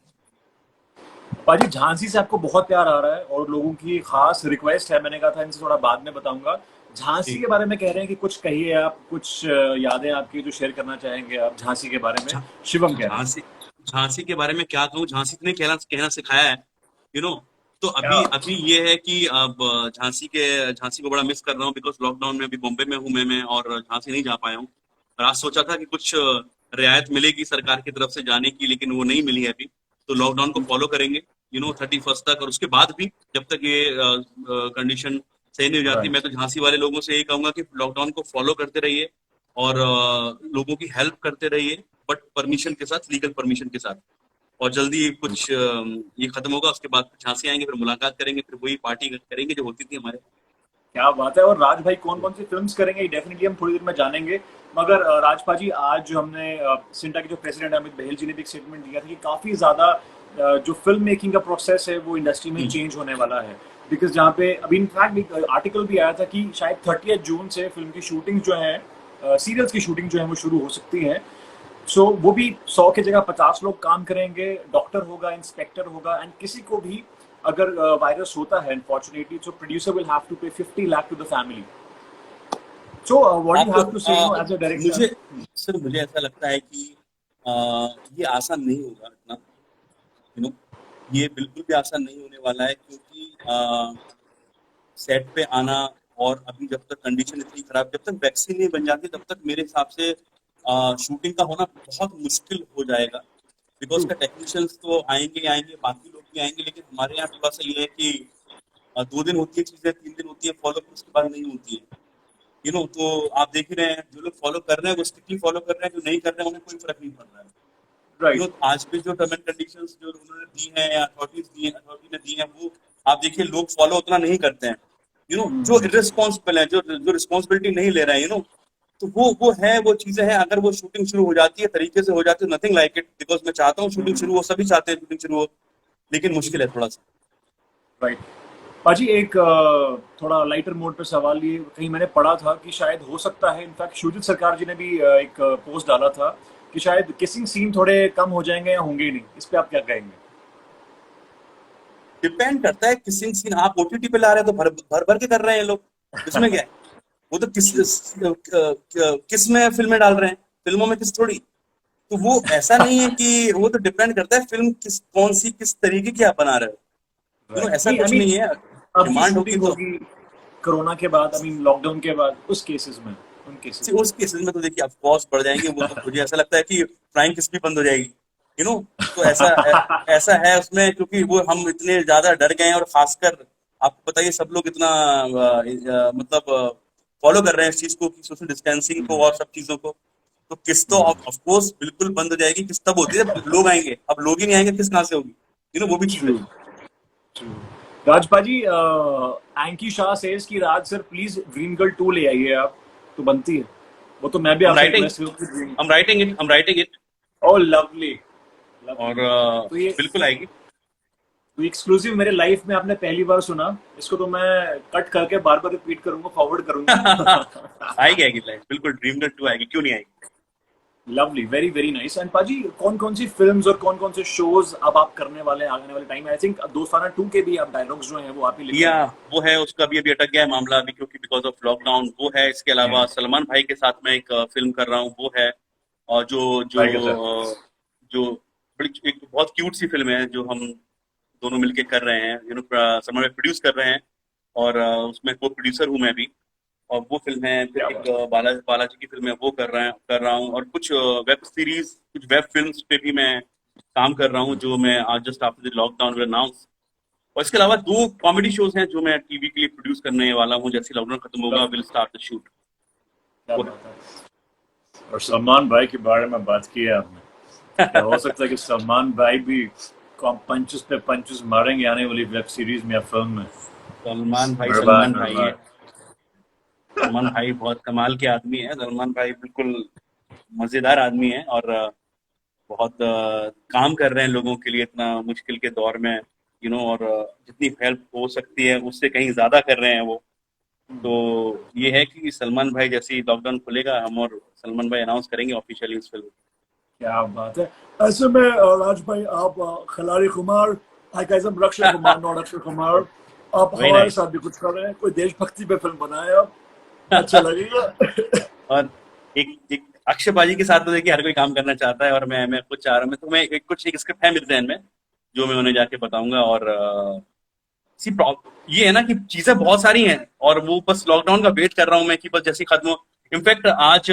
पाजी, झांसी से आपको बहुत प्यार आ रहा है और लोगों की खास रिक्वेस्ट है, मैंने कहा था इनसे थोड़ा बाद में बताऊंगा। झांसी के बारे में कह रहे हैं कि कुछ कहिए आप, कुछ यादें आपकी जो शेयर करना चाहेंगे आप झांसी के बारे में। शिवम कह रहे हैं। झांसी झांसी के बारे में क्या कहूँ, झांसी ने कहना कहना सिखाया है। यू नो तो क्या? अभी ये है कि अब झांसी को बड़ा मिस कर रहा हूँ, बिकॉज लॉकडाउन में अभी बॉम्बे में हूँ मैं, और झांसी नहीं जा पाया हूँ। और आज सोचा था कि कुछ रियायत मिलेगी सरकार की तरफ से जाने की, लेकिन वो नहीं मिली है अभी। तो लॉकडाउन को फॉलो करेंगे 31 तक, और उसके बाद भी जब तक ये कंडीशन सही नहीं हो जाती, मैं तो झांसी वाले लोगों से यही कहूंगा कि लॉकडाउन को फॉलो करते रहिए और लोगों की हेल्प करते रहिए, बट परमिशन के साथ, लीगल परमिशन के साथ। और जल्दी कुछ ये खत्म होगा, उसके बाद कुछ झांसी आएंगे, फिर मुलाकात करेंगे, फिर वही पार्टी करेंगे जो होती थी हमारे। क्या बात है। और राज भाई कौन कौन सी फिल्म्स करेंगे डेफिनेटली हम थोड़ी देर में जानेंगे, मगर राजपा जी आज जो हमने सिंटा के जो प्रेसिडेंट अमित बहेल जी ने भी एक स्टेटमेंट दिया था कि काफी ज्यादा जो फिल्म मेकिंग का प्रोसेस है वो इंडस्ट्री में चेंज होने वाला है, बिकॉज जहाँ पे अभी इनफैक्ट आर्टिकल भी आया था कि शायद 30 जून से फिल्म की शूटिंग जो है, सीरियल्स की शूटिंग जो है वो शुरू हो सकती है। सो वो भी 100 की जगह 50 लोग काम करेंगे, डॉक्टर होगा, इंस्पेक्टर होगा, एंड किसी को भी अगर वायरस होता है unfortunately, so producer will have to pay 50 lakh to the family. So what you have to say as a director? मुझे ऐसा लगता है कि ये आसान नहीं होगा इतना, यू नो, ये बिल्कुल भी आसान नहीं होने वाला है, क्योंकि सेट पे आना, और अभी जब तक कंडीशन इतनी खराब, जब तक वैक्सीन नहीं बन जाती तब तक मेरे हिसाब से शूटिंग का होना बहुत मुश्किल हो जाएगा, बिकॉज का टेक्नीशियंस तो आएंगे, बाकी लोग भी आएंगे, लेकिन हमारे यहाँ थोड़ा सा ये है कि 2 दिन होती है चीजें, 3 दिन होती है फॉलो, उसके बाद नहीं होती है, यू नो। तो आप देख ही रहे हैं, जो लोग फॉलो कर रहे हैं वो स्ट्रिक्टली फॉलो कर रहे हैं, जो नहीं कर रहे हैं उन्हें कोई फर्क नहीं पड़ रहा है। राइट। आज भी जो टर्म एंड कंडीशंस जो उन्होंने दी हैं या अथॉरिटी ने दी हैं, वो आप देखिए लोग फॉलो उतना नहीं करते हैं, यू नो। जो इररिस्पॉन्सिबल है, जो रिस्पॉन्सिबिलिटी नहीं ले रहे हैं, यू नो, तो वो है, वो चीजें हैं। अगर वो शूटिंग शुरू हो जाती है, तरीके से हो जाती है, नथिंग लाइक इट, बिकॉज मैं चाहता हूँ शूटिंग शुरू हो, सभी चाहते हैं शूटिंग शुरू हो, लेकिन मुश्किल है थोड़ा सा। राइट। पाजी एक थोड़ा लाइटर मोड पे सवाल, ये कहीं मैंने पढ़ा था कि शायद हो सकता है, इनफैक्ट शुजित सरकार जी ने भी एक पोस्ट डाला था कि शायद किसिंग सीन थोड़े कम हो जाएंगे या होंगे ही नहीं, इस पे आप क्या कहेंगे? डिपेंड करता है किसिंग सीन, आप ओटीटी पे ला रहे हैं तो भर भर के कर रहे हैं लोग, इसमें क्या है? वो तो किस में फिल्में डाल रहे हैं, फिल्मों में किस थोड़ी। तो वो ऐसा नहीं है कि वो तो डिपेंड करता है फिल्म कौन सी किस तरीके की आप बना रहे हो, ऐसा कुछ नहीं है। अब डिमांड शूटिंग होगी कोरोना के बाद, आई मीन लॉकडाउन के बाद, उस केसेस में उस केसेस में तो देखिए आप कॉस्ट बढ़ जाएंगे, वो तो मुझे ऐसा लगता है कि फ्लाइंग किस भी बंद हो जाएगी, यू नो। तो ऐसा है उसमें, क्योंकि वो हम इतने ज्यादा डर गए हैं, और खासकर आपको बताइए सब लोग इतना मतलब फॉलो कर रहे हैं इस चीज को, कि सोशल डिस्टेंसिंग को और सब चीजों को। तो किस तो ऑफ कोर्स बिल्कुल बंद हो जाएगी, किस तब होती है जब लोग आएंगे, अब लोग ही नहीं आएंगे किस कहाँ से होगी, यू नो, वो भी चीज है। राजपाजी, एंकी शाह सेज कि राज सर प्लीज ड्रीम गर्ल 2 ले आइए आप, तो बनती है वो, तो मैं भी I'm writing it. Oh lovely. और तो ये बिल्कुल आएगी। तो एक्सक्लूसिव मेरे लाइफ में आपने पहली बार सुना, इसको तो मैं कट करके बार बार रिपीट करूंगा, फॉरवर्ड करूंगा। आएगी बिल्कुल, ड्रीम गर्ल 2 आएगी, क्यों नहीं आएगी। Lovely, very very nice. And पाजी कौन कौन सी फिल्म्स और कौन कौन से शोज अब आप करने वाले हैं आने वाले टाइम में? आई थिंक दोस्ताना 2 के भी आप डायलॉग्स जो हैं वो आप ही लिख रहे हैं। वो है, उसका भी अभी अटक गया है मामला, अभी क्योंकि बिकॉज ऑफ लॉकडाउन, वो है। इसके अलावा सलमान भाई के साथ में एक फिल्म कर रहा हूँ, वो है। और जो बड़ी एक बहुत क्यूट सी फिल्म है जो हम दोनों मिलके कर रहे हैं, यू नो, सलमान भाई प्रोड्यूस कर रहे हैं, और उसमें को प्रोड्यूसर हूँ मैं भी। और वो फिल्म है, फिर एक बालाजी की फिल्म है, वो कर रहा हूँ, और कुछ वेब सीरीज, कुछ वेब फिल्म्स पे भी मैं काम कर रहा हूँ, जो मैं आज just after the lockdown will announce. और इसके अलावा 2 कॉमेडी शोज हैं जो मैं टीवी के लिए प्रोड्यूस करने वाला हूँ, जैसे लॉकडाउन खत्म होगा विल स्टार्ट द शूट। और सलमान भाई के बारे में बात की है आपने, क्या हो सकता है कि सलमान भाई भी पंचेस पे पंचेस मारेंगे आने वाली वेब सीरीज में या फिल्म में? सलमान भाई बहुत कमाल के आदमी है। सलमान भाई बिल्कुल मजेदार आदमी है, और बहुत काम कर रहे हैं लोगों के लिए इतना मुश्किल के दौर में, यू नो, और जितनी हेल्प हो सकती है उससे कहीं ज्यादा कर रहे हैं वो। तो ये है कि सलमान भाई जैसे ही लॉकडाउन खुलेगा, हम और सलमान भाई अनाउंस करेंगे ऑफिशियली इस फिल्म। क्या बात है। ऐसे में राज भाई, आप खिलाड़ी कुमार, अक्षय कुमार, नॉट अक्षय कुमार, आप हमारे साथ भी कुछ कर रहे हैं, कोई देशभक्ति पे फिल्म बनाए आप, अच्छा लगेगा। और एक अक्षय बाजी के साथ तो देखिए हर कोई काम करना चाहता है, और मैं कुछ चाह रहा हूँ, तो मैं एक स्क्रिप्ट है मेरे ध्यान में जो मैं उन्हें जाके बताऊंगा। और ये है ना कि चीजें बहुत सारी हैं, और वो बस लॉकडाउन का वेट कर रहा हूँ मैं कि बस जैसे खत्म हो। इनफैक्ट आज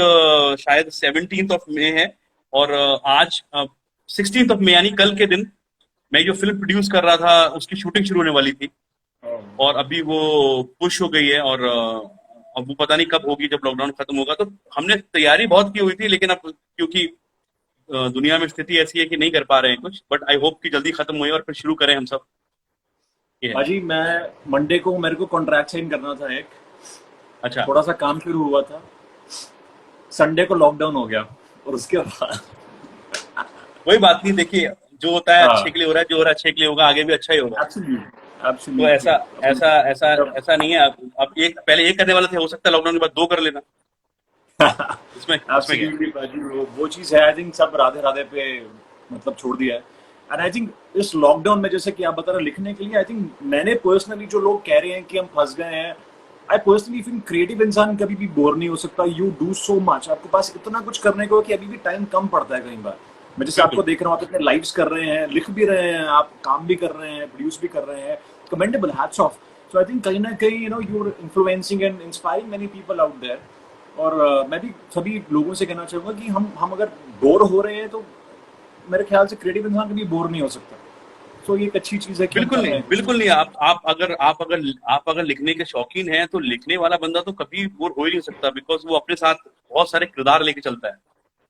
शायद 17 मई है, और आज 16 मई यानी कल के दिन मैं जो फिल्म प्रोड्यूस कर रहा था उसकी शूटिंग शुरू होने वाली थी, और अभी वो पुश हो गई है, और अब वो पता नहीं कब होगी, जब लॉकडाउन खत्म होगा। तो हमने तैयारी बहुत की हुई थी, लेकिन अब क्योंकि दुनिया में स्थिति ऐसी है कि नहीं कर पा रहे हैं कुछ, बट आई होप कि जल्दी खत्म हुए और फिर शुरू करें हम सब। ये है। भाजी मैं मंडे को मेरे को कॉन्ट्रैक्ट साइन करना था एक, अच्छा, थोड़ा सा काम शुरू हुआ था, संडे को लॉकडाउन हो गया और उसके बाद कोई बात नहीं, देखिए जो होता है हाँ अच्छे के लिए हो रहा है, जो हो रहा है अच्छे के लिए होगा, आगे भी अच्छा ही होगा। एब्सोल्युटली तो एब्सोल्युटली ऐसा ऐसा ऐसा ऐसा नहीं है। अब एक पहले एक करने वाले थे, हो सकता है लॉकडाउन के बाद 2 कर लेना, इसमें क्या है? एब्सोल्युटली भाजी वो चीज है। आई थिंक सब राधे राधे पे मतलब छोड़ दिया है। एंड आई थिंक इस लॉकडाउन में जैसे कि आप बता रहे लिखने के लिए, आई थिंक मैंने पर्सनली जो लोग कह रहे हैं कि हम फंस गए हैं, आई पर्सनली फील क्रिएटिव इंसान कभी भी बोर नहीं हो सकता। यू डू सो मच, आपके पास इतना कुछ करने को कि अभी भी टाइम कम पड़ता है कई बार। मैं जैसे आपको देख रहा हूँ, आप इतने लाइव्स कर रहे हैं, लिख भी रहे हैं, आप काम भी कर रहे हैं, प्रोड्यूस भी कर रहे हैं, commendable, hats off. So I think कहीं ना कहीं you know you are influencing and inspiring many people out there. और मैं भी सभी लोगों से कहना चाहूंगा कि हम अगर बोर हो रहे हैं तो मेरे ख्याल से क्रिएटिव इंसान कभी बोर नहीं हो सकता। सो ये एक अच्छी चीज है कि बिल्कुल हम कर नहीं, रहे हैं। बिल्कुल नहीं। आप अगर लिखने के शौकीन हैं, तो लिखने वाला बंदा तो कभी बोर हो ही नहीं सकता, बिकॉज वो अपने साथ बहुत सारे किरदार लेके चलता है,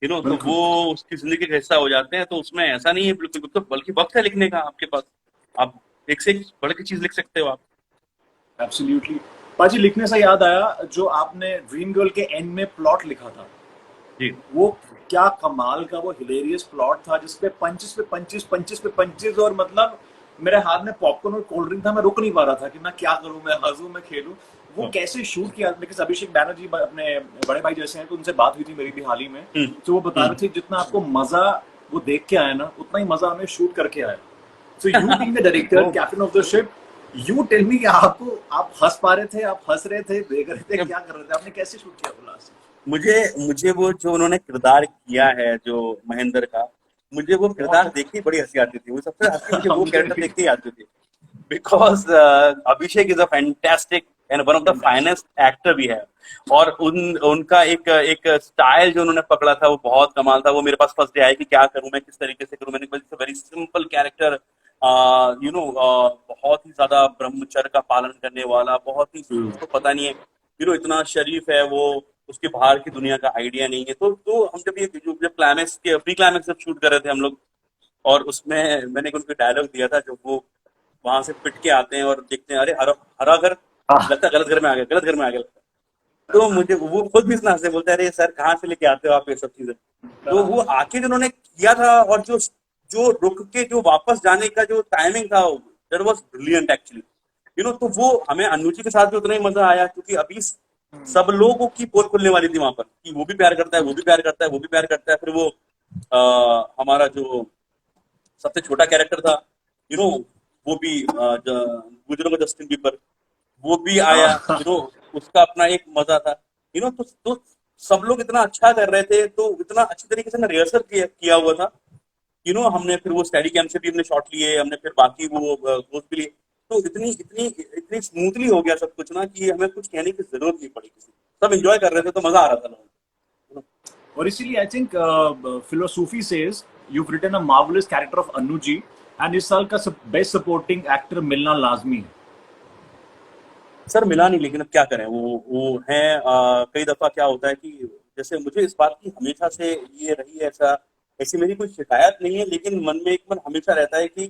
तो बिल्कुल वो उसकी जिंदगी का हिस्सा हो जाते हैं। तो उसमें ऐसा नहीं है बिल्कुल, तो बल्कि वक्त है लिखने का आपके पास, आप एक से एक बढ़ के चीज लिख सकते हो आप। एब्सोल्युटली। पाजी लिखने से याद आया, जो आपने ड्रीम गर्ल के एंड में प्लॉट लिखा था, जी, वो क्या कमाल का वो हिलेरियस प्लॉट था, जिसपे 25 पे 25 25 पे 25 और मतलब मेरे हाथ में पॉपकॉर्न और कोल्ड ड्रिंक था, मैं रुक नहीं पा रहा था कि मैं क्या करूं, मैं हंसूं, मैं खेलूं। वो हाँ, कैसे शूट किया? बिकॉज अभिषेक बैनर्जी अपने बड़े भाई जैसे हैं, तो उनसे बात हुई थी मेरी भी हाल ही में, तो वो बता रहे थे जितना आपको मजा वो देख के आया ना, उतना ही मजा हमें शूट करके आया। So you being the director, oh, captain of the ship, you tell me कि आपको, आप हंस पा रहे थे, आप हंस रहे थे, देख रहे थे, क्या कर रहे थे, आपने कैसे शूट किया वो लास्ट? मुझे मुझे वो जो उन्होंने किरदार किया है, जो महेंद्र का, मुझे वो किरदार देख के बड़ी हंसी आती थी। वो सबसे हंसी मुझे वो मुझे कैरेक्टर देख के ही आती थी, because Abhishek is a fantastic and one of the finest actor भी है। और उनका एक एक स्टाइल जो उन्होंने पकड़ा था, वो बहुत कमाल था। वो मेरे पास फर्स्ट डे आया कि क्या करूं मैं, किस तरीके से करूं। मैंने कहा वेरी सिंपल कैरेक्टर, बहुत ही ज्यादा ब्रह्मचर्य का पालन करने वाला, बहुत ही उसको पता नहीं है, इतना शरीफ है वो, उसके बाहर की दुनिया का आइडिया नहीं है। तो हम जब क्लाइमेक्स के प्री क्लाइमेक्स जब शूट कर रहे थे हम लोग, और उसमें मैंने उनको डायलॉग दिया था, जब वो वहां से पिट के आते हैं और देखते हैं, अरे हरा हरा घर, लगता है गलत घर में आ गया, गलत घर में आ गया लगता है। तो मुझे वो खुद भी इतना हंसे, बोलते हैं अरे सर कहाँ से लेके आते हो आप ये सब चीजें। तो वो आके जो उन्होंने किया था, और जो जो रुक के जो वापस जाने का जो टाइमिंग था, दैट वाज ब्रिलियंट एक्चुअली। तो वो हमें अनुची के साथ भी उतना ही मजा आया, क्योंकि अभी सब लोगों की पोल खुलने वाली थी वहां पर, कि वो भी प्यार करता है, वो भी प्यार करता है, वो भी प्यार करता है। फिर वो हमारा जो सबसे छोटा कैरेक्टर था, वो भी गुजरों का जस्टिन बीबर, वो भी आया, उसका अपना एक मजा था। तो सब लोग इतना अच्छा कर रहे थे, तो इतना अच्छी तरीके से रिहर्सल किया हुआ था। हमने फिर वो स्टडी कैंप से भी हमने शॉट लिए, हमने फिर बाकी वो दोस्त भी लिए। तो इतनी इतनी इतनी स्मूथली हो गया सब कुछ ना, कि हमें कुछ कहने की जरूरत नहीं पड़ी किसी। सब एंजॉय कर रहे थे, तो मजा आ रहा था लोगों को। और इसीलिए I think philosophy says you've written a marvelous character of Anu ji, and इस साल का बेस्ट सपोर्टिंग एक्टर मिलना लाजमी है। सर मिला नहीं, लेकिन अब क्या करें, वो है। कई दफा क्या होता है कि जैसे मुझे इस बात की हमेशा से ये रही है, ऐसी मेरी कोई शिकायत नहीं है, लेकिन मन में एक मन हमेशा रहता है कि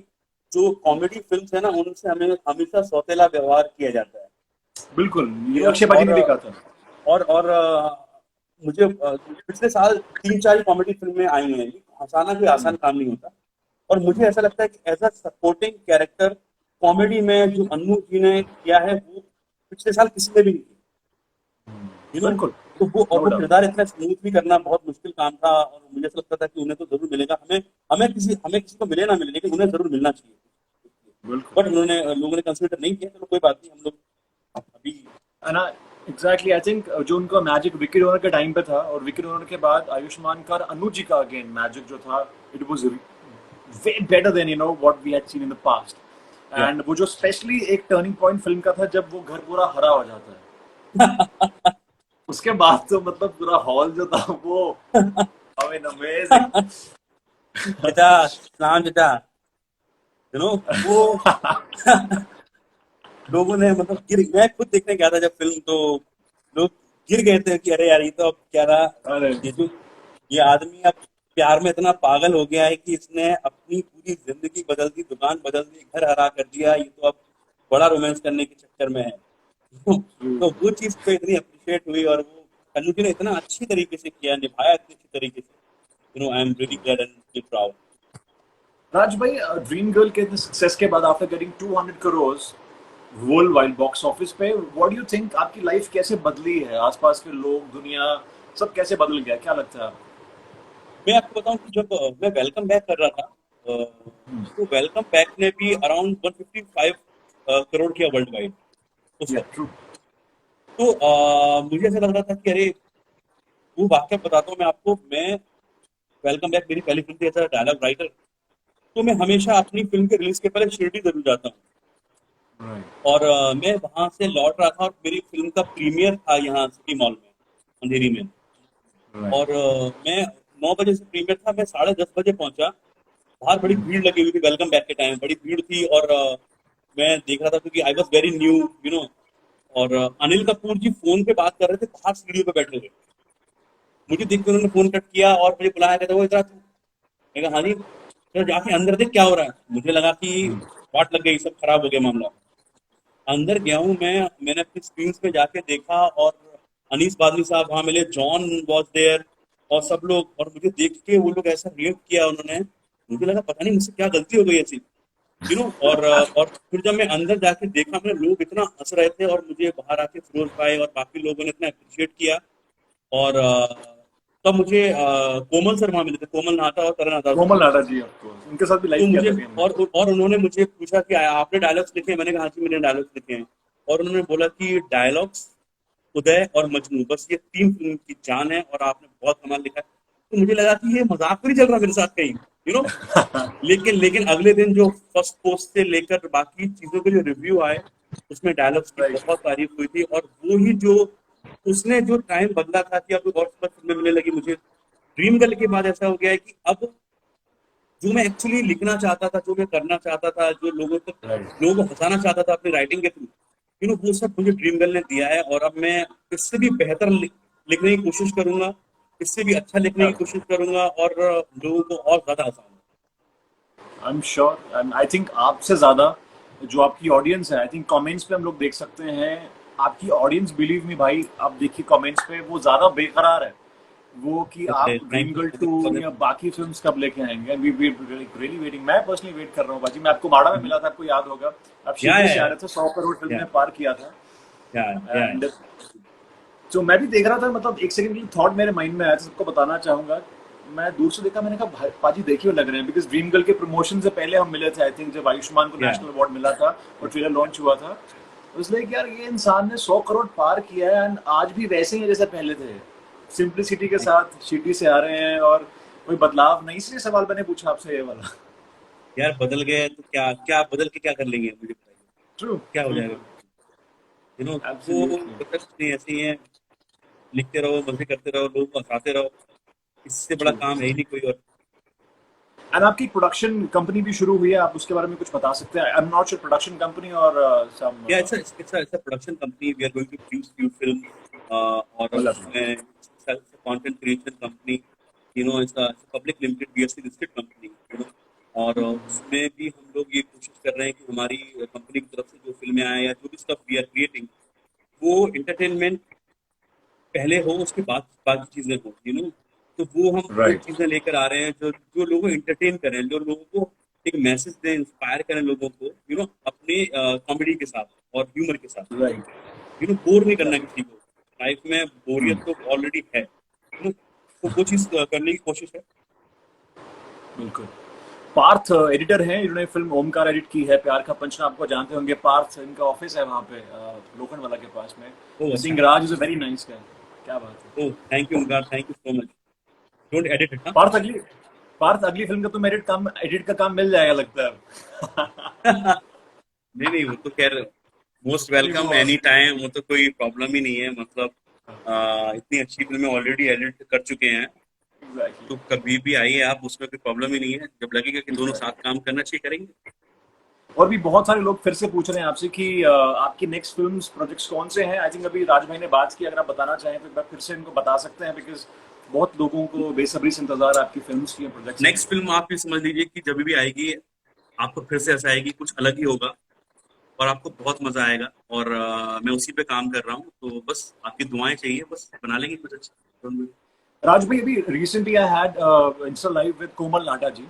जो कॉमेडी फिल्म्स है ना, उनसे हमें हमेशा सौतेला व्यवहार किया जाता है। बिल्कुल, ये अक्षय पाजी ने भी कहा था। और मुझे पिछले साल 3-4 कॉमेडी फिल्में आई हैं। हंसाना कोई आसान काम नहीं होता, और मुझे ऐसा लगता है कि as a supporting character comedy में जो अनु जी ने किया है, वो पिछले साल किसी ने भी नहीं किया। बिल्कुल। तो वो किरदार इतना स्मूथ भी करना बहुत मुश्किल काम था, और मुझे ऐसा लगता था कि उन्हें तो जरूर मिलेगा। हमें किसी को मिले ना मिले, लेकिन उन्हें जरूर मिलना चाहिए। बट लोगों ने कंसिडर नहीं किया। चलो कोई बात नहीं, हम लोग अभी एग्जैक्टली। आई थिंक जो उनका मैजिक विकी डोनर के टाइम पे था, और विकी डोनर के बाद आयुष्मान का और अनु जी का अगेन मैजिक जो था, it was way better than what we had seen in the past. And वो जो स्पेशली एक टर्निंग पॉइंट फिल्म का था, जब वो घर पूरा हरा हो जाता है उसके बाद तो मतलब पूरा हॉल जो था वो अमेजिंग। चाचा सलाम चाचा, वो लोगों ने मतलब मैं खुद देखने गया था जब फिल्म, तो लोग गिर गए थे कि अरे यार ये तो अब क्या रहा, अरे ये आदमी अब प्यार में इतना पागल हो गया है कि इसने अपनी पूरी जिंदगी बदल दी, दुकान बदल दी, घर हरा कर दिया, ये तो अब बड़ा रोमांस करने के चक्कर में है। तो वो चीज पे इतनी अप्रिशिएट हुई, और वो कन्नू जी ने इतना अच्छी तरीके से किया, निभाया इतनी अच्छी तरीके से, I am really glad and proud. Raj भाई, ड्रीम गर्ल के सक्सेस के बाद after getting 200 crore worldwide box office पे, व्हाट डू यू थिंक आपकी लाइफ कैसे बदली है, आसपास के लोग, दुनिया, सब कैसे बदल गया, क्या लगता है आपको? मैं आपको बताऊं कि जब मैं वेलकम बैक कर रहा था, तो वेलकम बैक ने भी अराउंड 155 करोड़ किया वर्ल्ड वाइड उस या वक्त। ट्रू। तो मुझे ऐसा लग रहा था कि अरे, वो वाक्य बताता हूँ मैं आपको। मैं वेलकम बैक मेरी पहली फिल्म थी एज अ डायलॉग राइटर, तो मैं हमेशा अपनी फिल्म के रिलीज के पहले शिरडी जरूर जाता हूँ। राइट। और मैं वहां से लौट रहा था और मेरी फिल्म का प्रीमियर था यहाँ सिटी मॉल में, अंधेरी में। राइट। और मैं 9 बजे से प्रीमियर था, मैं 10:30 बजे पहुंचा। बाहर बड़ी भीड़ लगी हुई थी, वेलकम बैक के टाइम बड़ी भीड़ थी। और मैं देख रहा था क्योंकि आई वॉज वेरी न्यू, और अनिल कपूर जी फोन पे बात कर रहे थे बाहर सीढ़ियों पे बैठे हुए। मुझे देख के उन्होंने फोन कट किया और मुझे बुलाया, कहते वो इधर आ तू। मैं कहा हाँ जी। तो जाके अंदर देख क्या हो रहा है। मुझे लगा कि वाट लग गई, सब खराब हो गया मामला। अंदर गया हूँ मैंने अपनी स्क्रीन पे जाके देखा, और अनीस बादली साहब वहां मिले, जॉन वॉज देयर, और सब लोग। और मुझे देख के वो लोग ऐसा रिएक्ट किया उन्होंने, मुझे लगा पता नहीं मुझसे क्या गलती हो गई ऐसी, और फिर जब मैं अंदर जाके देखा, मैंने लोग इतना हंस रहे थे, और मुझे बाहर आके फिरोज भाई और बाकी लोगों ने इतना अप्रिशिएट किया। और तब मुझे कोमल सर वहां मिले थे, कोमल नाटा और करण आजाद कोमल सर। नाडा जी, ऑफ उनके साथ भी तो लाइव किया मुझे था हमने। और उन्होंने मुझे पूछा कि आपने डायलॉग्स लिखे हैं? मैंने कहा हाँ जी मैंने डायलॉग्स लिखे हैं। और उन्होंने बोला कि डायलॉग्स, उदय और मजनू, बस ये 3 फिल्म की जान है, और आपने बहुत कमाल लिखा है। तो मुझे लगा कि ये मजाक तो नहीं चल रहा मेरे साथ कहीं, यू नो लेकिन अगले दिन जो फर्स्ट पोस्ट से लेकर बाकी चीजों के जो रिव्यू आए, उसमें डायलॉग्स की राइट। बहुत तारीफ हुई थी। और वो ही जो उसने जो टाइम बदला था कि अब और सब फिल्में मिलने लगी मुझे। ड्रीम गर्ल के बाद ऐसा हो गया है कि अब जो मैं एक्चुअली लिखना चाहता था, जो मैं करना चाहता था, जो राइट। लोगों को हंसाना चाहता था अपनी राइटिंग के थ्रू, वो सब मुझे ड्रीम गर्ल ने दिया है। और अब मैं इससे भी बेहतर लिखने की कोशिश करूंगा, इससे भी अच्छा लिखने की कोशिश करूंगा, और लोगों को और ज्यादा हंसाऊंगा। I am sure, and I think आपसे ज्यादा जो आपकी ऑडियंस है, आई थिंक कमेंट्स पे हम लोग देख सकते हैं, आपकी ऑडियंस, बिलीव मी भाई, आप देखिए कमेंट्स पे, वो ज्यादा बेकरार है वो कि आप ड्रीम गर्ल 2 या बाकी फिल्म्स कब लेके आएंगे। We really waiting. मैं पर्सनली वेट कर रहा हूँ बाजी। मैं आपको माड़ा में मिला था, आपको याद होगा, आप शिरडी से आ रहे थे, 100 करोड़ फिल्म ने पार किया था। एंड तो मैं भी देख रहा था, मतलब एक सेकंड के लिए थॉट मेरे माइंड में आया था, सबको बताना चाहूंगा। मैं दूर से देखा, मैंने कहा भाई पाजी देखिए लग रहे हैं, बिकॉज ड्रीम गर्ल के प्रमोशन से पहले हम मिले थे, आई थिंक जब आयुष्मान को नेशनल अवार्ड मिला था और ट्रेलर लॉन्च हुआ था। तो इसलिए कि यार ये इंसान ने 100 करोड़ पार किया है, एंड आज भी वैसे ही जैसे पहले थे, सिंपलिसिटी के साथ शिरडी से आ रहे हैं, और कोई बदलाव नहीं। इसलिए सवाल मैंने पूछा आपसे ये वाला। यार बदल गए तो क्या क्या बदल के क्या कर लेंगे, मुझे बताइए ट्रू। क्या हो जाएगा। Absolutely. वो नहीं, ऐसे ही है, लिखते रहो, मजे करते रहो, लोगों को हंसाते रहो, इससे बड़ा काम है ही नहीं कोई और। एंड आपकी प्रोडक्शन कंपनी भी शुरू हुई है, आप उसके बारे में कुछ बता सकते हैं? I am not sure, production company और सम Yeah, it's a production company. We are going to produce few films, और उसमें content creation company. It's a public limited BSC listed company. और उसमें भी हम लोग ये कोशिश कर रहे हैं कि हमारी कंपनी की तरफ से जो फिल्में आए या जो भी स्टफ वी आर क्रिएटिंग, वो एंटरटेनमेंट पहले हो, उसके बाद बाकी चीजें हो। तो वो हम Right. चीजें लेकर आ रहे हैं जो लोगों को एंटरटेन करें, जो लोगों को एक मैसेज दें, इंस्पायर करें लोगों को, अपने कॉमेडी के साथ और ह्यूमर के साथ। राइट। बोर नहीं करना किसी को। लाइफ में बोरियत तो ऑलरेडी है, तो वो चीज करने की कोशिश है। बिल्कुल। पार्थ एडिटर हैं, इन्होंने फिल्म ओमकार एडिट की है, प्यार का पंचना, आपको जानते होंगे। पार्थ, इनका ऑफिस है वहाँ पे लोखंड वाला के पास में। Singh Raj is a very nice guy. क्या बात है। Thank you Omkar, thank you so much. Don't edit it. Parth अगली फिल्म का तो एडिट का काम मिल जाएगा लगता है। नहीं, वो तो खैर मोस्ट वेलकम एनी टाइम, वो तो कोई प्रॉब्लम ही नहीं है। मतलब इतनी अच्छी फिल्में ऑलरेडी एडिट कर चुके हैं, तो कभी भी आइए आप, उसमें कोई प्रॉब्लम ही नहीं है। जब लगेगा कि दोनों साथ काम करना चाहिए, करेंगे। और भी बहुत सारे लोग फिर से पूछ रहे हैं आपसे कि आपकी नेक्स्ट फिल्म्स प्रोजेक्ट्स कौन से हैं। आई थिंक अभी राज भाई ने बात की, अगर आप बताना चाहें तो एक बार फिर से इनको बता सकते हैं, बिकॉज बहुत लोगों को बेसब्री से इंतजार है आपकी फिल्म्स की, प्रोजेक्ट्स। नेक्स्ट फिल्म आप ये समझ लीजिए कि जब भी आएगी आपको फिर से ऐसा आएगी, कुछ अलग ही होगा और आपको बहुत मजा आएगा। और मैं उसी पे काम कर रहा हूँ, तो बस आपकी दुआएं चाहिए, बस बना लेंगे कुछ अच्छा। राज भाई, अभी recently I had insta live with Komal Nahta ji.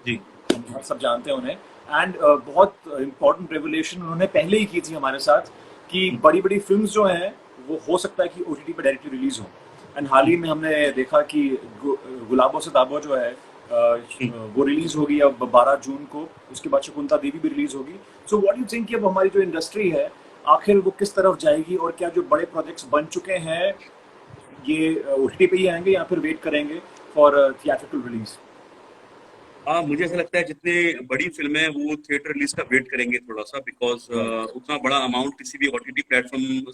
जी, हम सब जानते हैं उन्हें, एंड बहुत इंपॉर्टेंट रेवलेशन उन्होंने पहले ही की थी हमारे साथ कि बड़ी बड़ी फिल्म्स जो हैं वो हो सकता है कि ओटीटी पे डायरेक्टली रिलीज हो। एंड हाल ही में हमने देखा कि गुलाबों से ताबो जो है वो रिलीज होगी अब 12 जून को, उसके बाद शकुंतला देवी भी रिलीज होगी। सो व्हाट यू थिंक कि अब हमारी जो इंडस्ट्री है आखिर वो किस तरफ जाएगी, और क्या जो बड़े प्रोजेक्ट्स बन चुके हैं ये ओटीटी पे ही आएंगे या फिर वेट करेंगे फॉर थिएट्रिकल रिलीज? मुझे ऐसा लगता है जितने बड़ी फिल्में हैं वो थिएटर रिलीज का वेट करेंगे थोड़ा सा, बिकॉज उतना बड़ा अमाउंट किसी भी ओटीटी प्लेटफॉर्म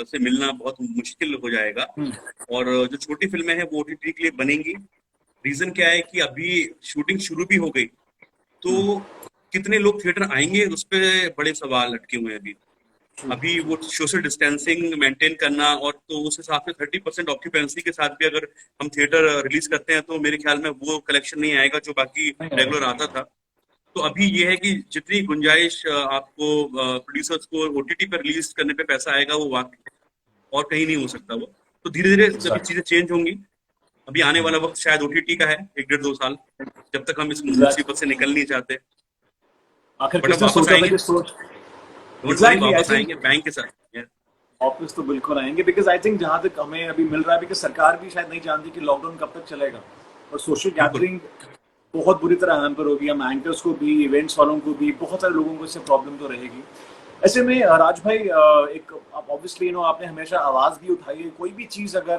से मिलना बहुत मुश्किल हो जाएगा। और जो छोटी फिल्में हैं वो ओटीटी के लिए बनेंगी। रीजन क्या है कि अभी शूटिंग शुरू भी हो गई, तो कितने लोग थिएटर आएंगे उस पर बड़े सवाल अटके हुए हैं अभी वो सोशल डिस्टेंसिंग मेंटेन करना, और तो उस हिसाब से 30% ऑक्यूपेंसी के साथ भी अगर हम थिएटर रिलीज करते हैं तो मेरे ख्याल में वो कलेक्शन नहीं आएगा जो बाकी रेगुलर आता था। तो अभी ये है कि जितनी गुंजाइश आपको प्रोड्यूसर्स को ओटीटी पर रिलीज करने पे पैसा आएगा वो और कहीं नहीं हो सकता वो। तो धीरे धीरे सभी चीजें चेंज होंगी। अभी आने वाला वक्त शायद ओटीटी का है 1-1.5-2 साल, जब तक हम इस मुसीबत से निकल नहीं चाहते। आखिर बट किसने वापस सोचा था आएंगे, कि सोच Exactly, वापस आएंगे बैंक के साथ। वापस तो बिल्कुल आएंगे, बिकॉज आई थिंक जहां तक हमें अभी मिल रहा है, बिकॉज सरकार भी शायद नहीं जानती कि लॉकडाउन कब तक चलेगा, और सोशल गैदरिंग बहुत बुरी तरह हैम्पर होगी। हम एंकर्स को भी, इवेंट्स वालों को भी, बहुत सारे लोगों को इससे प्रॉब्लम तो रहेगी। ऐसे में राज भाई, एक ऑब्वियसली आपने हमेशा आवाज भी उठाई है, कोई भी चीज अगर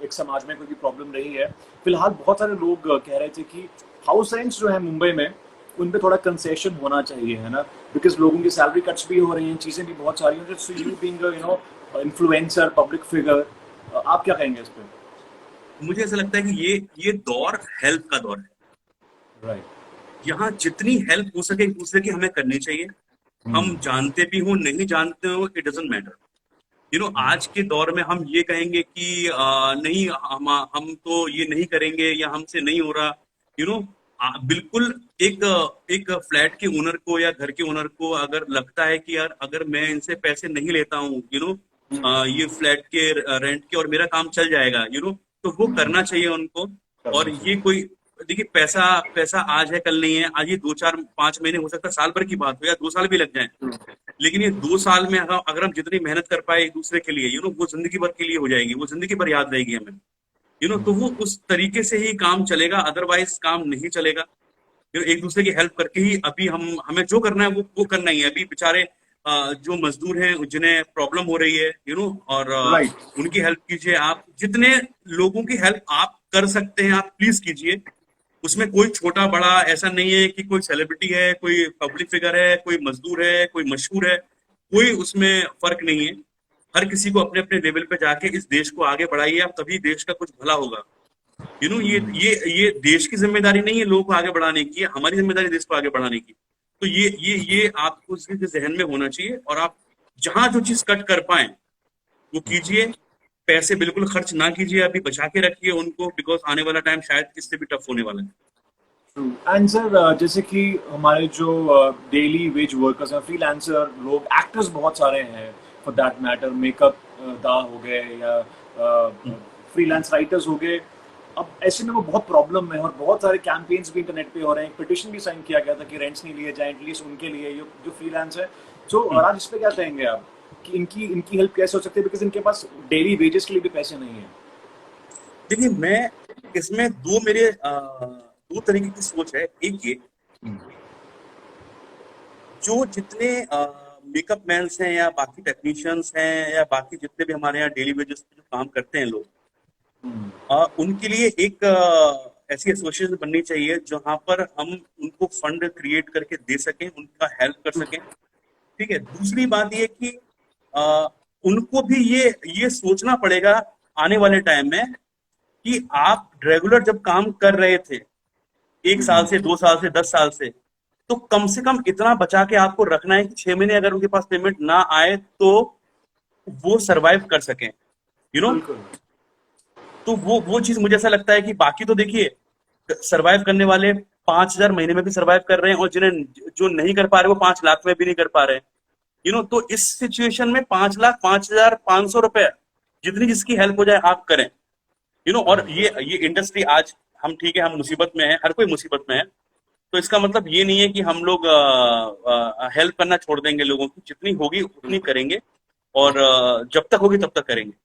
एक समाज में कोई भी प्रॉब्लम रही है, फिलहाल बहुत सारे लोग कह रहे थे कि हाउस रेंट्स जो है मुंबई में उन पे थोड़ा कंसेशन होना चाहिए, है ना, बिकॉज लोगों की सैलरी कट्स भी हो रही हैं, चीजें भी बहुत सारी हैं। So you being influencer, public figure, आप क्या कहेंगे इस पे? मुझे ऐसा लगता है कि ये दौर हेल्प का दौर है। राइट। यहाँ जितनी हेल्प हो सके एक दूसरे की हमें करनी चाहिए। हम जानते भी हो नहीं जानते हो, इट डजंट मैटर। आज के दौर में हम ये कहेंगे कि नहीं हम तो ये नहीं करेंगे या हमसे नहीं हो रहा। बिल्कुल एक फ्लैट के ओनर को या घर के ओनर को अगर लगता है कि यार अगर मैं इनसे पैसे नहीं लेता हूँ ये फ्लैट के रेंट के और मेरा काम चल जाएगा, तो वो करना चाहिए उनको। और ये कोई देखिए पैसा आज है कल नहीं है, आज ये 2-4-5 महीने हो सकता है, साल भर की बात हो या 2 साल भी लग जाए, लेकिन ये 2 साल में अगर हम जितनी मेहनत कर पाए एक दूसरे के लिए वो जिंदगी भर के लिए हो जाएगी, वो जिंदगी भर याद रहेगी हमें। तो वो उस तरीके से ही काम चलेगा, अदरवाइज काम नहीं चलेगा। एक दूसरे की हेल्प करके ही अभी हमें जो करना है वो करना ही है। अभी बेचारे जो मजदूर हैं जिन्हें प्रॉब्लम हो रही है और उनकी हेल्प कीजिए। आप जितने लोगों की हेल्प आप कर सकते हैं आप प्लीज कीजिए। उसमें कोई छोटा बड़ा ऐसा नहीं है कि कोई सेलिब्रिटी है, कोई पब्लिक फिगर है, कोई मजदूर है, कोई मशहूर है, कोई उसमें फर्क नहीं है। हर किसी को अपने अपने लेवल पे जाके इस देश को आगे बढ़ाइए आप, तभी देश का कुछ भला होगा। ये देश की जिम्मेदारी नहीं है लोगों को आगे बढ़ाने की, हमारी जिम्मेदारी देश को आगे बढ़ाने की। तो ये आपको जहन में होना चाहिए, और आप जहां जो चीज कट कर पाए वो कीजिए। पैसे बिल्कुल खर्च ना कीजिए, अभी बचा के रखिए उनको, बिकॉज आने वाला टाइम शायद इससे भी टफ होने वाला है। एंड सर, जैसे कि हमारे जो डेली वेज वर्कर्स हैं, फ्रीलांसर लोग, एक्टर्स बहुत सारे हैं फॉर दैट मैटर, मेकअप दा हो गए या फ्रीलांस राइटर्स हो गए, अब ऐसे में वो बहुत प्रॉब्लम है, और बहुत सारे कैंपेन्स भी इंटरनेट पे हो रहे हैं। पिटिशन भी साइन किया गया था कि रेंट्स नहीं लिए जाए एटलीस्ट उनके लिए जो फ्रीलांस है। सो आज इस पे क्या कहेंगे आप कि इनकी हेल्प कैसे हो सकती है, बिकॉज इनके पास डेली वेजेस के लिए भी पैसे नहीं है? देखिए, मैं इसमें दो तरीके की सोच है। एक ये जो जितने मेकअप मैन्स हैं या बाकी टेक्नीशियंस हैं या बाकी जितने भी हमारे यहाँ डेली वेजेस पे जो काम करते हैं लोग, उनके लिए एक ऐसी एसोसिएशन बननी चाहिए जहां पर हम उनको फंड क्रिएट करके दे सकें, उनका हेल्प कर सकें। ठीक है। दूसरी बात ये कि उनको भी ये सोचना पड़ेगा आने वाले टाइम में कि आप रेगुलर जब काम कर रहे थे 1 साल से 2 साल से 10 साल से, तो कम से कम इतना बचा के आपको रखना है कि 6 महीने अगर उनके पास पेमेंट ना आए तो वो सरवाइव कर सकें। तो वो चीज मुझे ऐसा लगता है कि बाकी तो देखिए सरवाइव करने वाले 5,000 महीने में भी सरवाइव कर रहे हैं, और जिन्हें जो नहीं कर पा रहे वो 5 लाख में भी नहीं कर पा रहे हैं, तो इस सिचुएशन में 5 लाख 5,500 रुपए जितनी जिसकी हेल्प हो जाए आप करें, और ये इंडस्ट्री आज हम ठीक है, हम मुसीबत में है, हर कोई मुसीबत में है, तो इसका मतलब ये नहीं है कि हम लोग हेल्प करना छोड़ देंगे लोगों की, जितनी होगी उतनी करेंगे, और जब तक होगी तब तक करेंगे।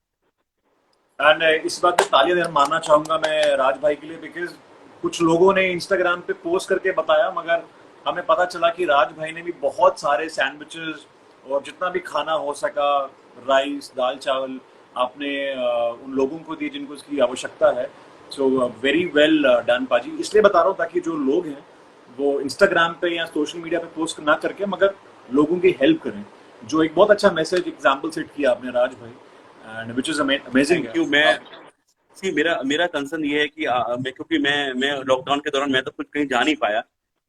एंड इस बात पे तालियां देना मानना चाहूंगा मैं राज भाई के लिए, बिकॉज कुछ लोगों ने इंस्टाग्राम पे पोस्ट करके बताया, मगर हमें पता चला कि राज भाई ने भी बहुत सारे सैंडविचेस और जितना भी खाना हो सका, राइस दाल चावल, आपने उन लोगों को दिए जिनको इसकी आवश्यकता है। सो वेरी वेल डन पाजी। इसलिए बता रहा हूँ ताकि जो लोग हैं वो इंस्टाग्राम पे या सोशल मीडिया पे पोस्ट ना करके मगर लोगों की हेल्प करें, जो एक बहुत अच्छा मैसेज एग्जाम्पल सेट किया आपने राज भाई, and which is amazing. Thank you. मेरा कंसर्न ये है कि क्योंकि मैं लॉकडाउन के दौरान मैं तो कुछ कहीं जा नहीं पाया,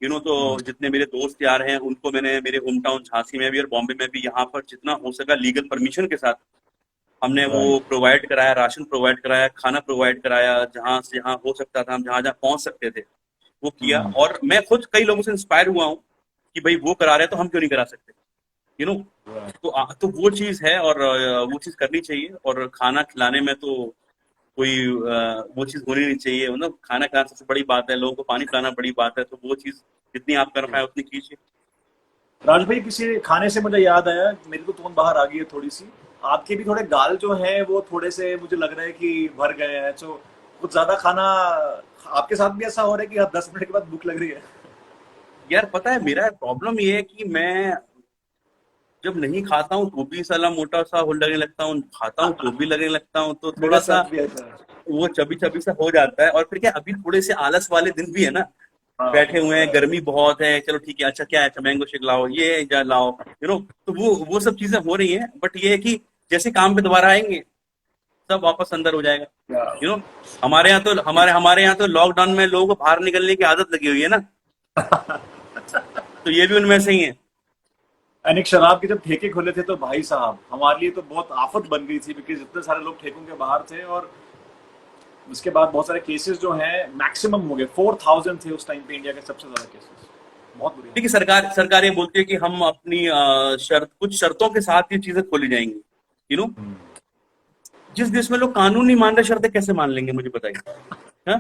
तो जितने मेरे दोस्त यार हैं उनको मैंने मेरे होम टाउन झांसी में भी और बॉम्बे में भी यहाँ पर जितना हो सका लीगल परमिशन के साथ हमने वो प्रोवाइड कराया, राशन प्रोवाइड कराया, खाना प्रोवाइड कराया, जहां से जहाँ हो सकता था, हम जहां जहाँ पहुंच सकते थे वो किया। और मैं खुद कई लोगों से इंस्पायर हुआ हूँ कि भाई वो करा रहे तो हम क्यों नहीं करा सकते, तो वो चीज है, और वो चीज करनी चाहिए। और खाना खिलाने में तो कोई वो चीज होनी नहीं चाहिए, खाना खिलाना सबसे बड़ी बात है, लोगों को पानी पिलाना बड़ी बात है, तो वो चीज जितनी आप कर पाए उतनी कीजिए। राज भाई किसी खाने से मुझे याद आया, मेरी तो टोन बाहर आ गई है थोड़ी सी, आपके भी थोड़े गाल जो हैं वो थोड़े से मुझे लग रहा है कि भर गए हैं, तो कुछ ज्यादा खाना आपके साथ भी ऐसा हो रहा है कि आप 10 मिनट के बाद भूख लग रही है? यार पता है मेरा प्रॉब्लम ये है कि मैं जब नहीं खाता हूँ तो भी साला मोटा सा हो लगने लगता हूँ, खाता हूँ तो भी लगने लगता हूँ, तो थोड़ा सा वो चबी सा हो जाता है। और फिर क्या, अभी थोड़े से आलस वाले दिन भी है ना, बैठे हुए हैं, गर्मी बहुत है, चलो ठीक है, अच्छा क्या है, अच्छा मैंगो शेक लाओ, ये लाओ, तो वो सब चीजें हो रही हैं। बट ये है कि जैसे काम पे दोबारा आएंगे सब वापस अंदर हो जाएगा। हमारे यहाँ तो लॉकडाउन में लोगों को बाहर निकलने की आदत लगी हुई है ना, तो ये भी उनमें से ही है। अनेक शराब के जब ठेके खुले थे तो भाई साहब हमारे लिए तो बहुत आफत बन गई थी, बिकॉज इतने सारे लोग ठेकों के बाहर थे, और उसके बाद बहुत सारे केसेस जो हैं मैक्सिमम हो गए, 4,000 थे उस टाइम पे इंडिया के सबसे ज्यादा केसेस। बहुत बुरी। देखिए सरकार ये बोलती है कि हम अपनी कुछ शर्तों के साथ ये चीजें खोली जाएंगी, जिस देश में लोग कानून नहीं मान रहे, शर्तें कैसे मान लेंगे मुझे बताइए।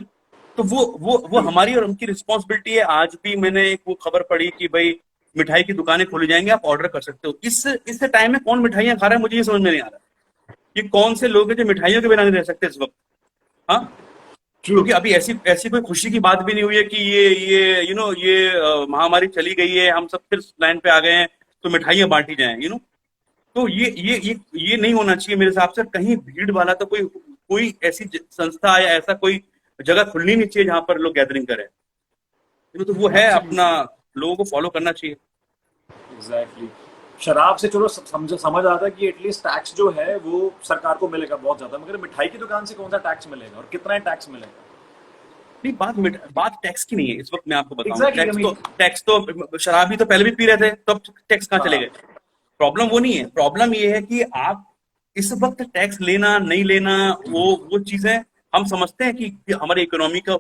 तो वो हमारी और उनकी रिस्पॉन्सिबिलिटी है। आज भी मैंने एक वो खबर पढ़ी कि भाई मिठाई की दुकानें खोली जाएंगी, आप ऑर्डर कर सकते हो। इस टाइम में कौन मिठाइयां खा रहा है मुझे ये समझ में नहीं आ रहा। ये कौन से लोग हैं जो मिठाइयों के बिना नहीं रह सकते इस वक्त? हाँ, क्योंकि अभी ऐसी कोई खुशी की बात भी नहीं हुई है कि ये महामारी चली गई है, हम सब फिर लाइन पे आ गए हैं तो मिठाइयां बांटी जाएं। तो ये नहीं होना चाहिए मेरे हिसाब से। कहीं भीड़ वाला तो कोई ऐसी संस्था या ऐसा कोई जगह खुलनी नहीं चाहिए जहां पर लोग गैदरिंग करें। तो वो है अपना, लोगों को फॉलो करना चाहिए। एग्जैक्टली। शराब से चलो समझ आता है कि एटलीस्ट टैक्स जो है वो सरकार को मिलेगा बहुत ज्यादा, मगर मिठाई की दुकान से कौन सा टैक्स मिलेगा और कितना टैक्स मिलेगा? नहीं, बात टैक्स की नहीं है इस वक्त, मैं आपको बताऊं। Exactly, टैक्स तो शराबी तो पहले भी पी रहे थे, तब टैक्स कहाँ चले गए? प्रॉब्लम वो नहीं है। प्रॉब्लम ये है कि आप इस वक्त टैक्स लेना नहीं लेना, वो चीजें हम समझते हैं कि हमारी इकोनॉमी का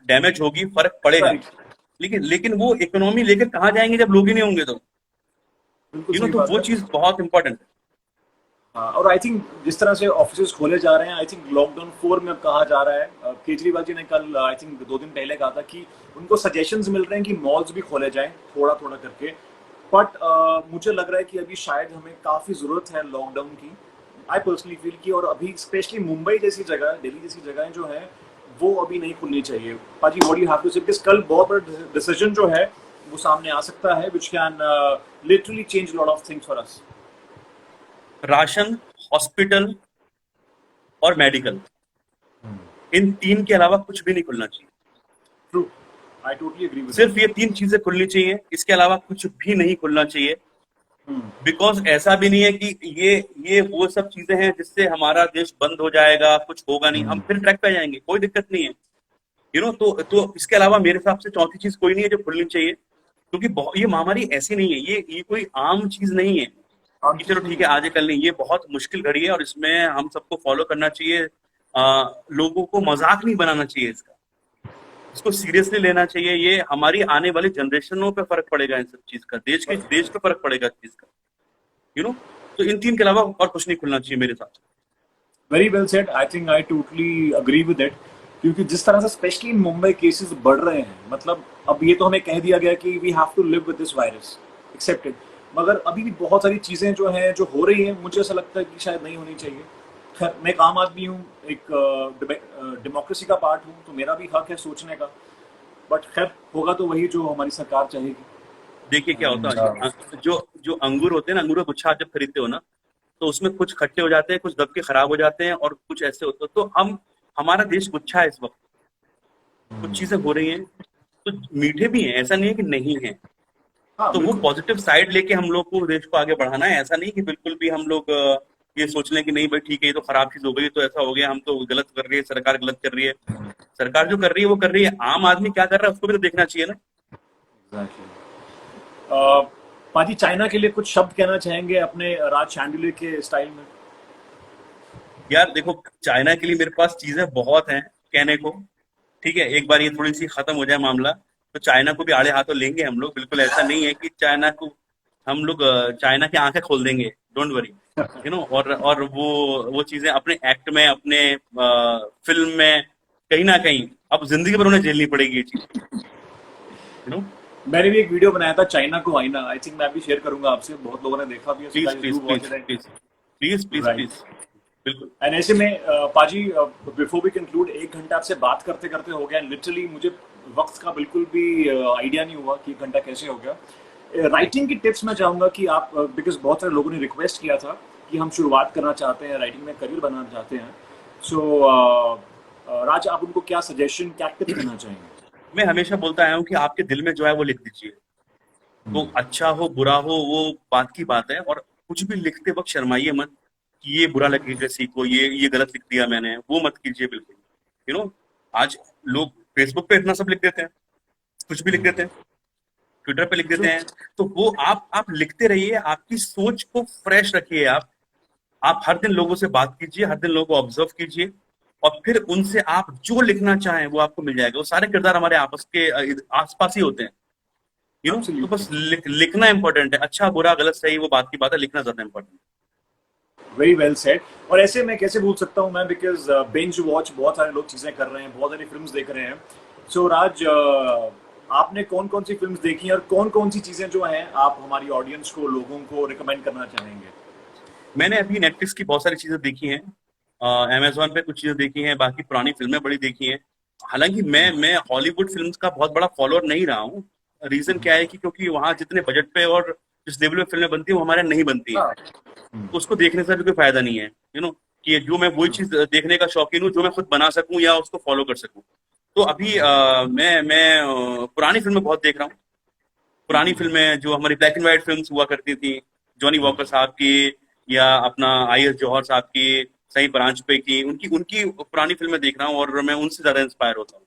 डैमेज होगी, फर्क पड़ेगा, लेकिन वो इकोनॉमी लेकर कहाँ जाएंगे जब लोग ही नहीं होंगे? तो वो चीज बहुत इंपॉर्टेंट है। और आई थिंक जिस तरह से ऑफिस खोले जा रहे हैं, आई थिंक लॉकडाउन 4 में अब कहा जा रहा है, केजरीवाल जी ने कल आई थिंक 2 दिन पहले कहा था कि उनको सजेशंस मिल रहे हैं कि मॉल्स भी खोले जाएं थोड़ा थोड़ा करके। बट मुझे लग रहा है कि अभी शायद हमें काफी जरूरत है लॉकडाउन की, आई पर्सनली फील की। और अभी स्पेशली मुंबई जैसी जगह, दिल्ली जैसी जगहें जो है वो अभी नहीं खुलनी चाहिए। पाजी व्हाट यू हैव टू से, बिकॉज़ कल बहुत बड़ा डिसीजन जो है वो सामने आ सकता है, which can literally change lot of things for us. Ration, hospital और मेडिकल, इन 3 के अलावा कुछ भी नहीं खुलना चाहिए। True, I totally agree with. सिर्फ ये 3 चीजें खुलनी चाहिए, इसके अलावा कुछ भी नहीं खुलना चाहिए। बिकॉज ऐसा भी नहीं है कि ये वो सब चीजें हैं जिससे हमारा देश बंद हो जाएगा, कुछ होगा नहीं, हम फिर ट्रैक पे जाएंगे, कोई दिक्कत नहीं है। तो इसके अलावा मेरे हिसाब से चौथी चीज कोई नहीं है जो खुलनी चाहिए, क्योंकि ये महामारी ऐसी नहीं है, ये कोई आम चीज नहीं है कि चलो ठीक है आज कल नहीं। ये बहुत मुश्किल घड़ी है और इसमें हम सबको फॉलो करना चाहिए लोगों को मजाक नहीं बनाना चाहिए इसको सीरियसली लेना चाहिए। ये हमारी आने वाली जनरेशनों पे फर्क पड़ेगा इन सब चीज का, देश पे फर्क पड़ेगा इस चीज का, तो इन तीन के अलावा और कुछ नहीं खुलना चाहिए मेरे साथ। Very well said, I think I totally agree with it. क्योंकि जिस तरह से स्पेशली इन मुंबई केसेस बढ़ रहे हैं, मतलब अब ये तो हमें कह दिया गया कि we have to live with this virus, accepted, मगर अभी भी बहुत सारी चीजें जो हैं जो हो रही हैं, मुझे ऐसा लगता है कि शायद नहीं होनी चाहिए। खैर, मैं एक आम आदमी हूँ, एक डेमोक्रेसी का पार्ट हूँ, तो मेरा भी हक है सोचने का, बट खैर होगा तो वही जो हमारी सरकार चाहेगी। देखिए क्या होता है, जो अंगूर होते हैं ना, अंगूर का गुच्छा जब खरीदते हो ना, तो उसमें कुछ खट्टे हो जाते हैं, कुछ दब के खराब हो जाते हैं, और कुछ ऐसे होते हैं। तो हमारा देश गुच्छा है इस वक्त, कुछ चीजें हो रही हैं तो मीठे भी हैं, ऐसा नहीं है कि नहीं है। हाँ, तो वो पॉजिटिव साइड लेके हम लोग को देश को आगे बढ़ाना है। ऐसा नहीं कि बिल्कुल भी हम लोग ये सोच लें कि नहीं भाई ठीक है, ये तो खराब चीज हो गई, तो ऐसा हो गया, हम तो गलत कर रही है, सरकार गलत कर रही है। सरकार जो कर रही है वो कर रही है, आम आदमी क्या कर रहा है उसको भी तो देखना चाहिए ना। पाजी, चाइना के लिए कुछ शब्द कहना चाहेंगे अपने राज शांडिल्य के स्टाइल में? यार देखो, चाइना के लिए मेरे पास चीजें बहुत हैं कहने को, ठीक है, एक बार ये थोड़ी सी खत्म हो जाए मामला तो चाइना को भी आड़े हाथों लेंगे हम लोग। बिल्कुल ऐसा नहीं है कि चाइना को हम लोग चाइना की आंखें खोल देंगे, डोंट वरी, और वो चीजें अपने एक्ट में, अपने फिल्म में, कहीं ना कहीं अब जिंदगी भर उन्हें झेलनी पड़ेगी ये चीज। मैंने भी एक वीडियो बनाया था चाइना को आईना, आई थिंक मैं भी शेयर करूंगा आपसे, बहुत लोगों ने देखा भी है। प्लीज बिल्कुल। एंड ऐसे में पाजी, बिफोर वी कंक्लूड, 1 घंटा आपसे बात करते करते हो गया लिटरली, मुझे वक्त का बिल्कुल भी आइडिया नहीं हुआ कि 1 घंटा कैसे हो गया। राइटिंग की टिप्स मैं चाहूंगा कि आप, बिकॉज बहुत सारे लोगों ने रिक्वेस्ट किया था कि हम शुरुआत करना चाहते हैं, राइटिंग में करियर बनाना चाहते हैं, सो राज, आप उनको क्या सजेशन, क्या टिप देना चाहेंगे? मैं हमेशा बोलता आया हूँ कि आपके दिल में जो है वो लिख दीजिए, तो अच्छा हो बुरा हो वो बात की बात है, और कुछ भी लिखते वक्त शर्माइए मत कि ये बुरा लगेगा किसी को, ये गलत लिख दिया मैंने, वो मत कीजिए बिल्कुल। आज लोग फेसबुक पे इतना सब लिख देते हैं, कुछ भी लिख देते हैं, ट्विटर पे लिख देते हैं, तो वो आप लिखते रहिए, आपकी सोच को फ्रेश रखिए। आप हर दिन लोगों से बात कीजिए, हर दिन लोगों को ऑब्जर्व कीजिए, और फिर उनसे आप जो लिखना चाहें वो आपको मिल जाएगा। वो सारे किरदार हमारे आपस के आसपास ही होते हैं, तो बस लिखना इंपॉर्टेंट है। अच्छा बुरा गलत सही वो बात की बात है, लिखना ज्यादा इंपॉर्टेंट है। Very well said. और ऐसे मैं कैसे भूल सकता हूँ मैं, बिकॉज बेंच वॉच बहुत सारे लोग चीजें कर रहे हैं, बहुत सारी फिल्म्स देख रहे हैं। सो राज, आपने कौन कौन सी फिल्म्स देखी हैं और कौन कौन सी चीजें जो हैं आप हमारी ऑडियंस को, लोगों को रिकमेंड करना चाहेंगे? मैंने अभी नेटफ्लिक्स की बहुत सारी चीजें देखी हैं, अमेजोन पे कुछ चीजें देखी हैं, बाकी पुरानी फिल्में बड़ी देखी हैं। हालांकि मैं हॉलीवुड फिल्म्स का बहुत बड़ा फॉलोअर नहीं रहा हूँ। रीजन क्या है कि क्योंकि वहाँ जितने बजट पे और जिस लेवल पे फिल्में बनती है वो हमारे नहीं बनती है, तो उसको देखने से भी कोई फायदा नहीं है। कि जो मैं वही चीज देखने का शौकीन हूँ जो मैं खुद बना सकूं या उसको फॉलो कर सकूं। तो अभी मैं पुरानी फिल्में बहुत देख रहा हूँ। पुरानी फिल्में जो हमारी ब्लैक एंड व्हाइट फिल्म्स हुआ करती थी, जॉनी वॉकर साहब की या अपना आई.एस. जौहर साहब की, सही परांजपे की, उनकी पुरानी फिल्में देख रहा हूँ और मैं उनसे ज्यादा इंस्पायर होता हूँ।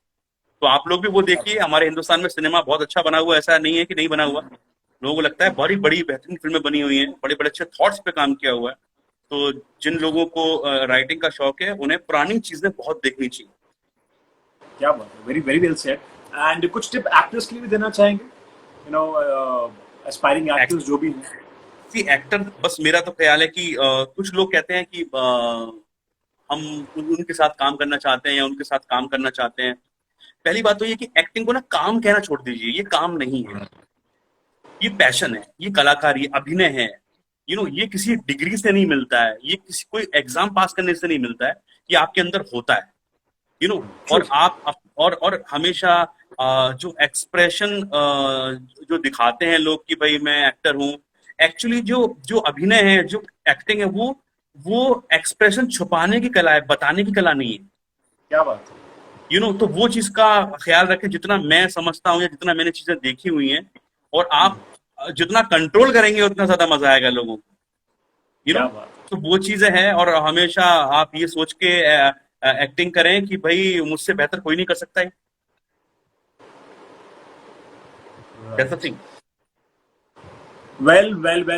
तो आप लोग भी वो देखिए। हमारे हिंदुस्तान में सिनेमा बहुत अच्छा बना हुआ है, ऐसा नहीं है कि नहीं बना हुआ। लोगों को लगता है बड़ी बड़ी बेहतरीन फिल्में बनी हुई हैं, बड़े बड़े अच्छे थॉट्स पे काम किया हुआ है। तो जिन लोगों को राइटिंग का शौक है उन्हें पुरानी चीजें बहुत देखनी चाहिए। क्या बात है, very very well said. And कुछ टिप एक्टर्स के लिए भी देना चाहेंगे, एस्पायरिंग एक्टर्स जो भी हैं? एक्टर, बस मेरा तो ख्याल है कि कुछ लोग कहते हैं कि हम उनके साथ काम करना चाहते हैं या उनके साथ काम करना चाहते हैं। पहली बात तो ये कि एक्टिंग को ना काम कहना छोड़ दीजिए। ये काम नहीं है, ये पैशन है, ये कलाकार, ये अभिनय है। ये किसी डिग्री से नहीं मिलता है, ये किसी कोई एग्जाम पास करने से नहीं मिलता है, ये आपके अंदर होता है। और आप और हमेशा जो एक्सप्रेशन जो दिखाते हैं लोग कि भाई मैं एक्टर हूँ, एक्चुअली जो अभिनय है, जो एक्टिंग है, वो एक्सप्रेशन छुपाने की कला है, बताने की कला नहीं है। क्या बात है। तो वो चीज का ख्याल रखें। जितना मैं समझता हूँ या जितना मैंने चीजें देखी हुई हैं, और आप जितना कंट्रोल करेंगे उतना ज्यादा मजा आएगा लोगों को। तो वो चीजें हैं, और हमेशा आप ये सोच के एक्टिंग करें कि भाई मुझसे बेहतर कोई नहीं कर सकता है। That's the thing. Well,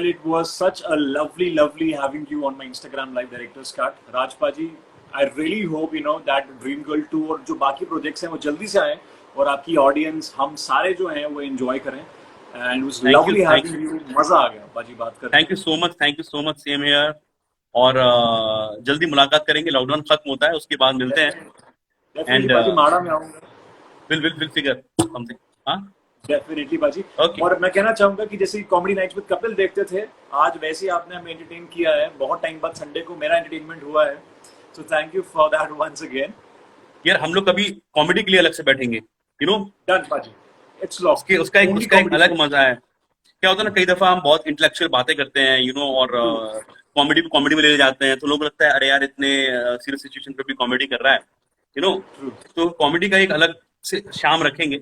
it was such a lovely having you on my Instagram Live Director's Cut. Raj Paji, I really hope that dream girl 2 और जो बाकी प्रोजेक्ट्स हैं वो जल्दी से आए और आपकी ऑडियंस हम सारे जो हैं वो एंजॉय करें। And it was lovely having you, मजा आ गया बाजी बात करके। Thank you so much, same here. और जल्दी मुलाकात करेंगे, लॉकडाउन खत्म होता है उसके बाद मिलते हैं। डेफिनेटली बाजी, माड़ा में आऊंगा। Will figure something. हाँ डेफिनेटली बाजी। Okay. और मैं कहना चाहूंगा कि जैसे कॉमेडी नाइट्स विद कपिल देखते थे, आज वैसे ही आपने हमें एंटरटेन किया है। बहुत टाइम बाद संडे को मेरा एंटरटेनमेंट हुआ है, so thank you for that once again. यार हम लोग कभी कॉमेडी के लिए अलग से बैठेंगे, डन बाजी, इट्स लॉक। उसका एक अलग मजा है। क्या होता है ना, कई दफा हम बहुत इंटेलेक्चुअल बातें करते हैं और कॉमेडी में ले जाते हैं, तो लोगों को लगता है अरे यार इतने सीरियस सिचुएशन पे भी कॉमेडी कर रहा है, तो कॉमेडी का एक अलग से शाम रखेंगे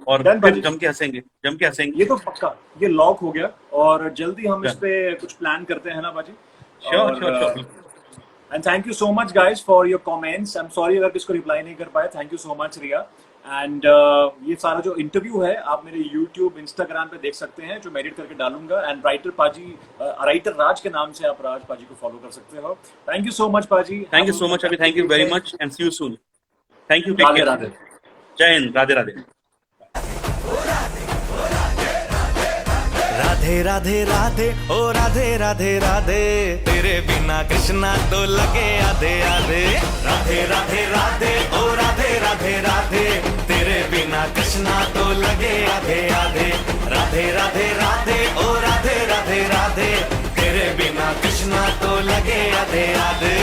और फिर जम के हंसेंगे। ये तो पक्का, ये लॉक हो गया। और जल्दी हम इस पे कुछ प्लान करते हैं ना बाजी। Sure. And thank you so much guys for your comments. I am sorry अगर किसको रिप्लाई नहीं कर पाए। Thank you so much Riya. And ये सारा जो इंटरव्यू है आप मेरे YouTube, Instagram पे देख सकते हैं, जो मैं एडिट करके डालूंगा। एंड राइटर राज के नाम से आप राज पाजी को फॉलो कर सकते हो। Thank you so much paaji. Thank you so much Abhi, thank you very much and see you soon. Thank you, take Radhe care. Radhe. जय हिंद, राधे राधे। राधे राधे राधे ओ राधे राधे राधे, तेरे बिना कृष्णा तो लगे आधे आधे। राधे राधे राधे ओ राधे राधे राधे, तेरे बिना कृष्णा तो लगे आधे आधे। राधे राधे राधे ओ राधे राधे राधे, तेरे बिना कृष्णा तो लगे आधे आधे।